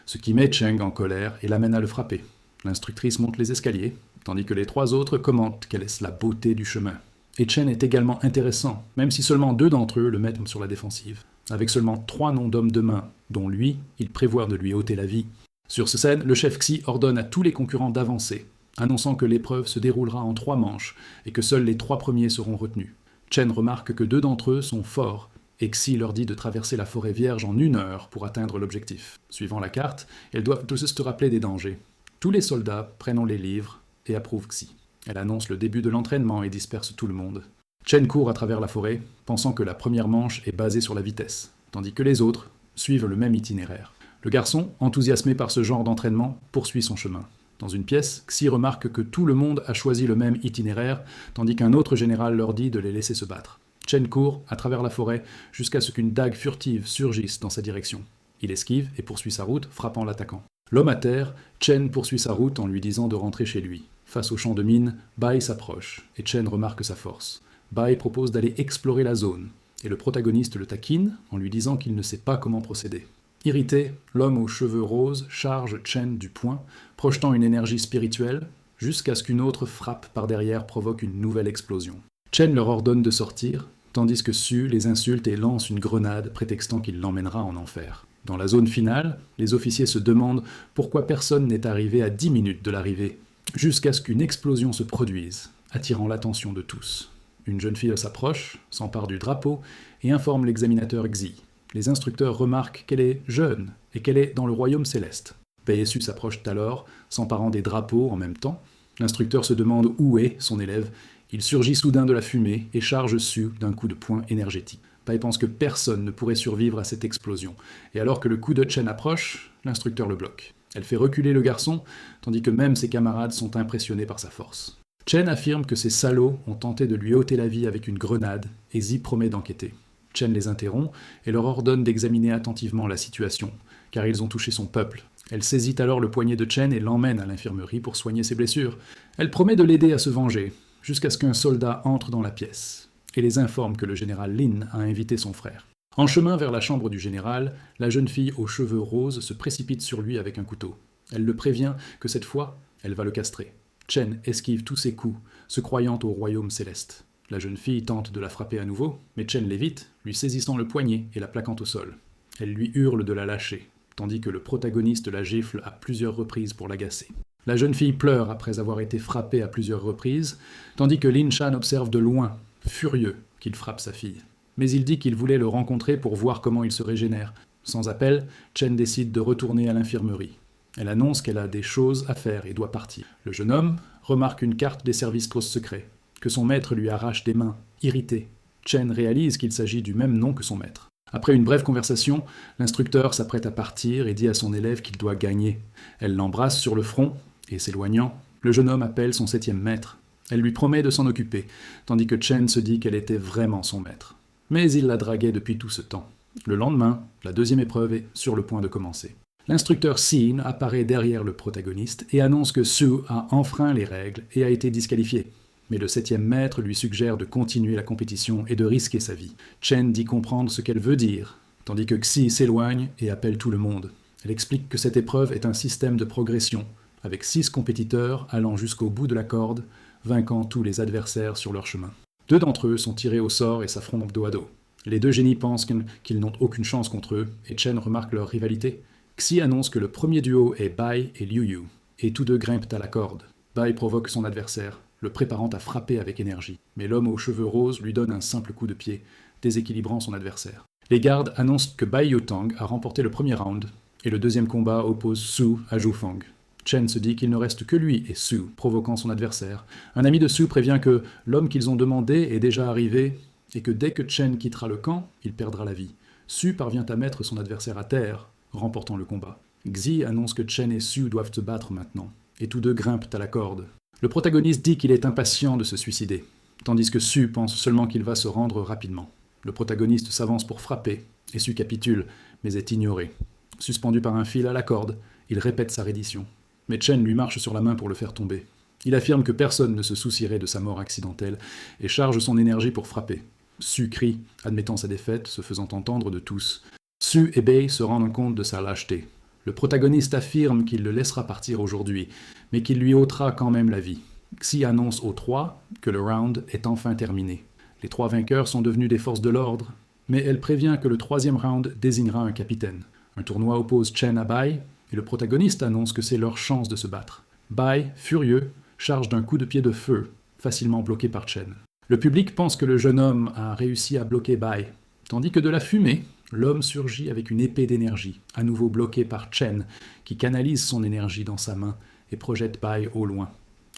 ce qui met Cheng en colère et l'amène à le frapper. L'instructrice monte les escaliers, tandis que les trois autres commentent quelle est la beauté du chemin. Et Chen est également intéressant, même si seulement 2 d'entre eux le mettent sur la défensive. Avec seulement 3 noms d'hommes de main, dont lui, il prévoit de lui ôter la vie. Sur ce scène, le chef Xi ordonne à tous les concurrents d'avancer, annonçant que l'épreuve se déroulera en 3 manches et que seuls les 3 premiers seront retenus. Chen remarque que 2 d'entre eux sont forts, et Xi leur dit de traverser la forêt vierge en 1 heure pour atteindre l'objectif. Suivant la carte, elles doivent tous se rappeler des dangers. Tous les soldats prennent les livres et approuvent Xi. Elle annonce le début de l'entraînement et disperse tout le monde. Chen court à travers la forêt, pensant que la première manche est basée sur la vitesse, tandis que les autres suivent le même itinéraire. Le garçon, enthousiasmé par ce genre d'entraînement, poursuit son chemin. Dans une pièce, Xi remarque que tout le monde a choisi le même itinéraire, tandis qu'un autre général leur dit de les laisser se battre. Chen court à travers la forêt jusqu'à ce qu'une dague furtive surgisse dans sa direction. Il esquive et poursuit sa route, frappant l'attaquant. L'homme à terre, Chen poursuit sa route en lui disant de rentrer chez lui. Face au champ de mine, Bai s'approche, et Chen remarque sa force. Bai propose d'aller explorer la zone, et le protagoniste le taquine en lui disant qu'il ne sait pas comment procéder. Irrité, l'homme aux cheveux roses charge Chen du poing, projetant une énergie spirituelle, jusqu'à ce qu'une autre frappe par derrière provoque une nouvelle explosion. Chen leur ordonne de sortir, tandis que Su les insulte et lance une grenade prétextant qu'il l'emmènera en enfer. Dans la zone finale, les officiers se demandent pourquoi personne n'est arrivé à 10 minutes de l'arrivée, jusqu'à ce qu'une explosion se produise, attirant l'attention de tous. Une jeune fille s'approche, s'empare du drapeau et informe l'examinateur Xi. Les instructeurs remarquent qu'elle est jeune et qu'elle est dans le royaume céleste. Bai et Su s'approchent alors, s'emparant des drapeaux en même temps. L'instructeur se demande où est son élève. Il surgit soudain de la fumée et charge Su d'un coup de poing énergétique. Bai pense que personne ne pourrait survivre à cette explosion, et alors que le coup de Chen approche, l'instructeur le bloque. Elle fait reculer le garçon, tandis que même ses camarades sont impressionnés par sa force. Chen affirme que ces salauds ont tenté de lui ôter la vie avec une grenade, et Xi promet d'enquêter. Chen les interrompt et leur ordonne d'examiner attentivement la situation, car ils ont touché son peuple. Elle saisit alors le poignet de Chen et l'emmène à l'infirmerie pour soigner ses blessures. Elle promet de l'aider à se venger, jusqu'à ce qu'un soldat entre dans la pièce, et les informe que le général Lin a invité son frère. En chemin vers la chambre du général, la jeune fille aux cheveux roses se précipite sur lui avec un couteau. Elle le prévient que cette fois, elle va le castrer. Chen esquive tous ses coups, se croyant au royaume céleste. La jeune fille tente de la frapper à nouveau, mais Chen l'évite, lui saisissant le poignet et la plaquant au sol. Elle lui hurle de la lâcher, tandis que le protagoniste la gifle à plusieurs reprises pour l'agacer. La jeune fille pleure après avoir été frappée à plusieurs reprises, tandis que Lin Shan observe de loin, furieux, qu'il frappe sa fille. Mais il dit qu'il voulait le rencontrer pour voir comment il se régénère. Sans appel, Chen décide de retourner à l'infirmerie. Elle annonce qu'elle a des choses à faire et doit partir. Le jeune homme remarque une carte des services secrets, que son maître lui arrache des mains, irrité. Chen réalise qu'il s'agit du même nom que son maître. Après une brève conversation, l'instructeur s'apprête à partir et dit à son élève qu'il doit gagner. Elle l'embrasse sur le front, et s'éloignant, le jeune homme appelle son 7e maître. Elle lui promet de s'en occuper, tandis que Chen se dit qu'elle était vraiment son maître. Mais il la draguait depuis tout ce temps. Le lendemain, la 2e épreuve est sur le point de commencer. L'instructeur Sin apparaît derrière le protagoniste et annonce que Su a enfreint les règles et a été disqualifié. Mais le 7e maître lui suggère de continuer la compétition et de risquer sa vie. Chen dit comprendre ce qu'elle veut dire, tandis que Xi s'éloigne et appelle tout le monde. Elle explique que cette épreuve est un système de progression, avec 6 compétiteurs allant jusqu'au bout de la corde, vainquant tous les adversaires sur leur chemin. 2 d'entre eux sont tirés au sort et s'affrontent dos à dos. Les 2 génies pensent qu'ils n'ont aucune chance contre eux, et Chen remarque leur rivalité. Xi annonce que le premier duo est Bai et Liu Yu, et tous 2 grimpent à la corde. Bai provoque son adversaire, le préparant à frapper avec énergie. Mais l'homme aux cheveux roses lui donne un simple coup de pied, déséquilibrant son adversaire. Les gardes annoncent que Bai Yutang a remporté le premier round, et le deuxième combat oppose Su à Zhu Feng. Chen se dit qu'il ne reste que lui et Su, provoquant son adversaire. Un ami de Su prévient que l'homme qu'ils ont demandé est déjà arrivé, et que dès que Chen quittera le camp, il perdra la vie. Su parvient à mettre son adversaire à terre, remportant le combat. Xi annonce que Chen et Su doivent se battre maintenant, et tous deux grimpent à la corde. Le protagoniste dit qu'il est impatient de se suicider, tandis que Su pense seulement qu'il va se rendre rapidement. Le protagoniste s'avance pour frapper, et Su capitule, mais est ignoré. Suspendu par un fil à la corde, il répète sa reddition. Mais Chen lui marche sur la main pour le faire tomber. Il affirme que personne ne se soucierait de sa mort accidentelle, et charge son énergie pour frapper. Su crie, admettant sa défaite, se faisant entendre de tous. Su et Bei se rendent compte de sa lâcheté. Le protagoniste affirme qu'il le laissera partir aujourd'hui, mais qu'il lui ôtera quand même la vie. Xi annonce aux trois que le round est enfin terminé. Les trois vainqueurs sont devenus des forces de l'ordre, mais elle prévient que le troisième round désignera un capitaine. Un tournoi oppose Chen à Bai, et le protagoniste annonce que c'est leur chance de se battre. Bai, furieux, charge d'un coup de pied de feu, facilement bloqué par Chen. Le public pense que le jeune homme a réussi à bloquer Bai, tandis que de la fumée, l'homme surgit avec une épée d'énergie, à nouveau bloquée par Chen, qui canalise son énergie dans sa main et projette Bai au loin.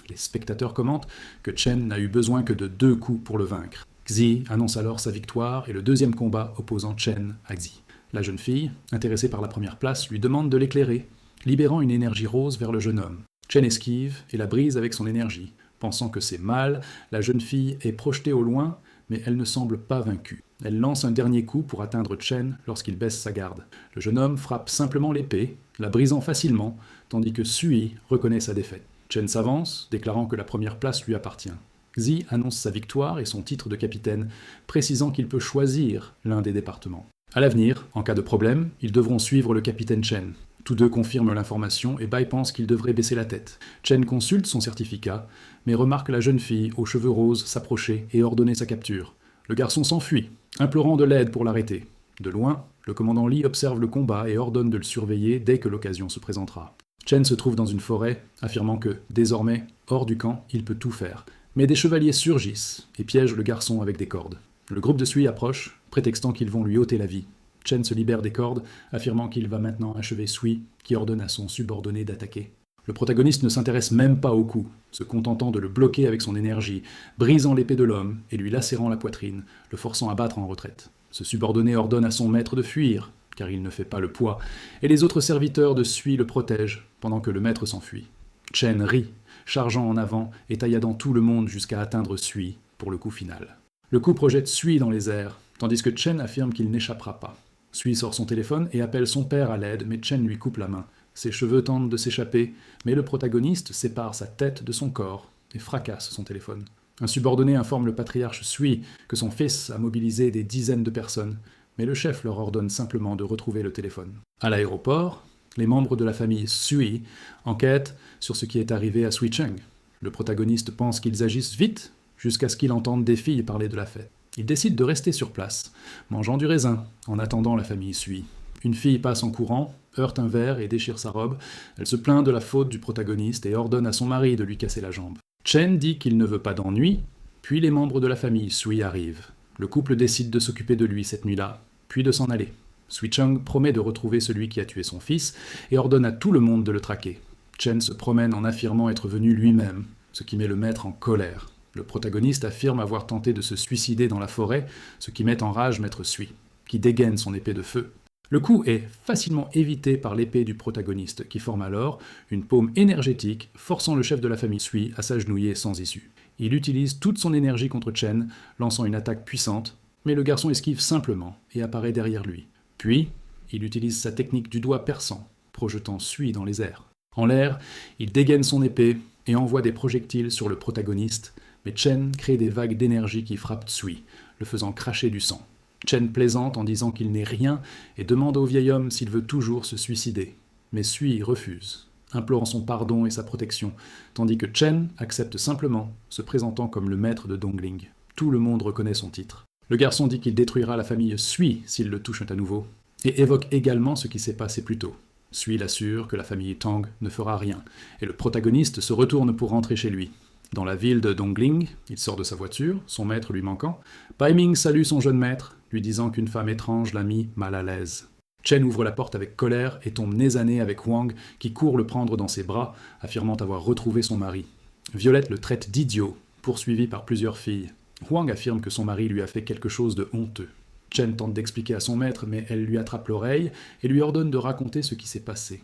Les spectateurs commentent que Chen n'a eu besoin que de 2 coups pour le vaincre. Xi annonce alors sa victoire et le deuxième combat opposant Chen à Xi. La jeune fille, intéressée par la première place, lui demande de l'éclairer, libérant une énergie rose vers le jeune homme. Chen esquive et la brise avec son énergie. Pensant que c'est mal, la jeune fille est projetée au loin, mais elle ne semble pas vaincue. Elle lance un dernier coup pour atteindre Chen lorsqu'il baisse sa garde. Le jeune homme frappe simplement l'épée, la brisant facilement, tandis que Sui reconnaît sa défaite. Chen s'avance, déclarant que la première place lui appartient. Xi annonce sa victoire et son titre de capitaine, précisant qu'il peut choisir l'un des départements. À l'avenir, en cas de problème, ils devront suivre le capitaine Chen. Tous deux confirment l'information et Bai pense qu'il devrait baisser la tête. Chen consulte son certificat, mais remarque la jeune fille aux cheveux roses s'approcher et ordonner sa capture. Le garçon s'enfuit, implorant de l'aide pour l'arrêter. De loin, le commandant Li observe le combat et ordonne de le surveiller dès que l'occasion se présentera. Chen se trouve dans une forêt, affirmant que, désormais, hors du camp, il peut tout faire. Mais des chevaliers surgissent et piègent le garçon avec des cordes. Le groupe de Sui approche, prétextant qu'ils vont lui ôter la vie. Chen se libère des cordes, affirmant qu'il va maintenant achever Sui, qui ordonne à son subordonné d'attaquer. Le protagoniste ne s'intéresse même pas au coup, se contentant de le bloquer avec son énergie, brisant l'épée de l'homme et lui lacérant la poitrine, le forçant à battre en retraite. Ce subordonné ordonne à son maître de fuir, car il ne fait pas le poids, et les autres serviteurs de Sui le protègent, pendant que le maître s'enfuit. Chen rit, chargeant en avant et tailladant tout le monde jusqu'à atteindre Sui pour le coup final. Le coup projette Sui dans les airs, tandis que Chen affirme qu'il n'échappera pas. Sui sort son téléphone et appelle son père à l'aide, mais Chen lui coupe la main. Ses cheveux tentent de s'échapper, mais le protagoniste sépare sa tête de son corps et fracasse son téléphone. Un subordonné informe le patriarche Sui que son fils a mobilisé des dizaines de personnes, mais le chef leur ordonne simplement de retrouver le téléphone. À l'aéroport, les membres de la famille Sui enquêtent sur ce qui est arrivé à Sui Cheng. Le protagoniste pense qu'ils agissent vite, jusqu'à ce qu'il entende des filles parler de la fête. Il décide de rester sur place, mangeant du raisin, en attendant la famille Sui. Une fille passe en courant, heurte un verre et déchire sa robe. Elle se plaint de la faute du protagoniste et ordonne à son mari de lui casser la jambe. Chen dit qu'il ne veut pas d'ennui, puis les membres de la famille Sui arrivent. Le couple décide de s'occuper de lui cette nuit-là, puis de s'en aller. Sui Cheng promet de retrouver celui qui a tué son fils et ordonne à tout le monde de le traquer. Chen se promène en affirmant être venu lui-même, ce qui met le maître en colère. Le protagoniste affirme avoir tenté de se suicider dans la forêt, ce qui met en rage maître Sui, qui dégaine son épée de feu. Le coup est facilement évité par l'épée du protagoniste, qui forme alors une paume énergétique, forçant le chef de la famille Sui à s'agenouiller sans issue. Il utilise toute son énergie contre Chen, lançant une attaque puissante, mais le garçon esquive simplement et apparaît derrière lui. Puis, il utilise sa technique du doigt perçant, projetant Sui dans les airs. En l'air, il dégaine son épée et envoie des projectiles sur le protagoniste, mais Chen crée des vagues d'énergie qui frappent Sui, le faisant cracher du sang. Chen plaisante en disant qu'il n'est rien et demande au vieil homme s'il veut toujours se suicider. Mais Sui refuse, implorant son pardon et sa protection, tandis que Chen accepte simplement, se présentant comme le maître de Dongling. Tout le monde reconnaît son titre. Le garçon dit qu'il détruira la famille Sui s'il le touche à nouveau, et évoque également ce qui s'est passé plus tôt. Sui l'assure que la famille Tang ne fera rien, et le protagoniste se retourne pour rentrer chez lui. Dans la ville de Dongling, il sort de sa voiture, son maître lui manquant. Bai Ming salue son jeune maître, lui disant qu'une femme étrange l'a mis mal à l'aise. Chen ouvre la porte avec colère et tombe nez à nez avec Wang, qui court le prendre dans ses bras, affirmant avoir retrouvé son mari. Violette le traite d'idiot, poursuivi par plusieurs filles. Wang affirme que son mari lui a fait quelque chose de honteux. Chen tente d'expliquer à son maître, mais elle lui attrape l'oreille et lui ordonne de raconter ce qui s'est passé.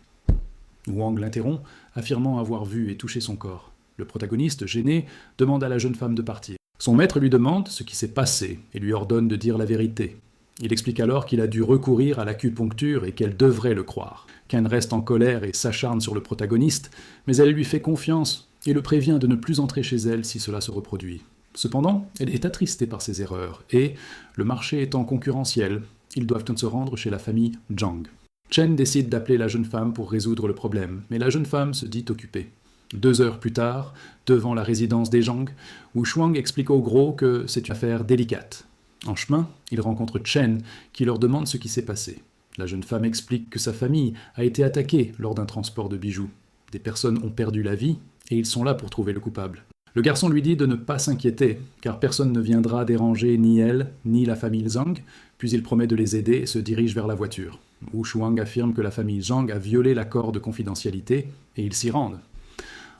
Wang l'interrompt, affirmant avoir vu et touché son corps. Le protagoniste, gêné, demande à la jeune femme de partir. Son maître lui demande ce qui s'est passé et lui ordonne de dire la vérité. Il explique alors qu'il a dû recourir à l'acupuncture et qu'elle devrait le croire. Ken reste en colère et s'acharne sur le protagoniste, mais elle lui fait confiance et le prévient de ne plus entrer chez elle si cela se reproduit. Cependant, elle est attristée par ses erreurs et, le marché étant concurrentiel, ils doivent se rendre chez la famille Zhang. Chen décide d'appeler la jeune femme pour résoudre le problème, mais la jeune femme se dit occupée. 2 heures plus tard, devant la résidence des Zhang, Wu Shuang explique au gros que c'est une affaire délicate. En chemin, ils rencontrent Chen, qui leur demande ce qui s'est passé. La jeune femme explique que sa famille a été attaquée lors d'un transport de bijoux. Des personnes ont perdu la vie, et ils sont là pour trouver le coupable. Le garçon lui dit de ne pas s'inquiéter, car personne ne viendra déranger ni elle, ni la famille Zhang, puis il promet de les aider et se dirige vers la voiture. Wu Shuang affirme que la famille Zhang a violé l'accord de confidentialité, et ils s'y rendent.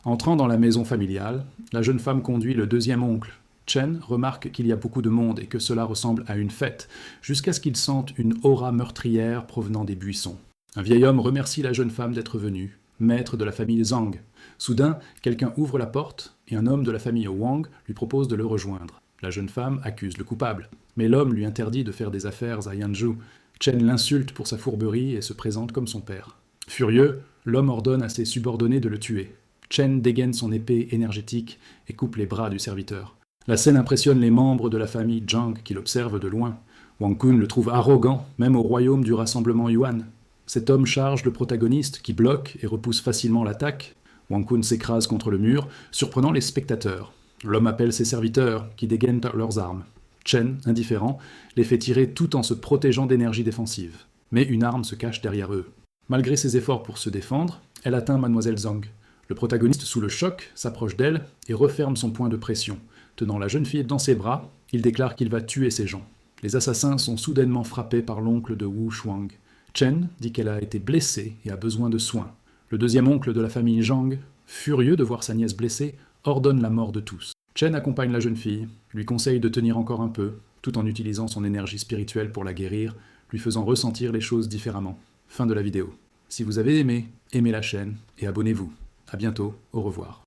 Entrant dans la maison familiale, la jeune femme conduit le deuxième oncle. Chen remarque qu'il y a beaucoup de monde et que cela ressemble à une fête, jusqu'à ce qu'il sente une aura meurtrière provenant des buissons. Un vieil homme remercie la jeune femme d'être venue, maître de la famille Zhang. Soudain, quelqu'un ouvre la porte et un homme de la famille Wang lui propose de le rejoindre. La jeune femme accuse le coupable, mais l'homme lui interdit de faire des affaires à Yanzhou. Chen l'insulte pour sa fourberie et se présente comme son père. Furieux, l'homme ordonne à ses subordonnés de le tuer. Chen dégaine son épée énergétique et coupe les bras du serviteur. La scène impressionne les membres de la famille Zhang qui l'observent de loin. Wang Kun le trouve arrogant, même au royaume du rassemblement Yuan. Cet homme charge le protagoniste qui bloque et repousse facilement l'attaque. Wang Kun s'écrase contre le mur, surprenant les spectateurs. L'homme appelle ses serviteurs qui dégainent leurs armes. Chen, indifférent, les fait tirer tout en se protégeant d'énergie défensive. Mais une arme se cache derrière eux. Malgré ses efforts pour se défendre, elle atteint Mademoiselle Zhang. Le protagoniste, sous le choc, s'approche d'elle et referme son point de pression. Tenant la jeune fille dans ses bras, il déclare qu'il va tuer ses gens. Les assassins sont soudainement frappés par l'oncle de Wu Shuang. Chen dit qu'elle a été blessée et a besoin de soins. Le deuxième oncle de la famille Zhang, furieux de voir sa nièce blessée, ordonne la mort de tous. Chen accompagne la jeune fille, lui conseille de tenir encore un peu, tout en utilisant son énergie spirituelle pour la guérir, lui faisant ressentir les choses différemment. Fin de la vidéo. Si vous avez aimé, aimez la chaîne et abonnez-vous. À bientôt, au revoir.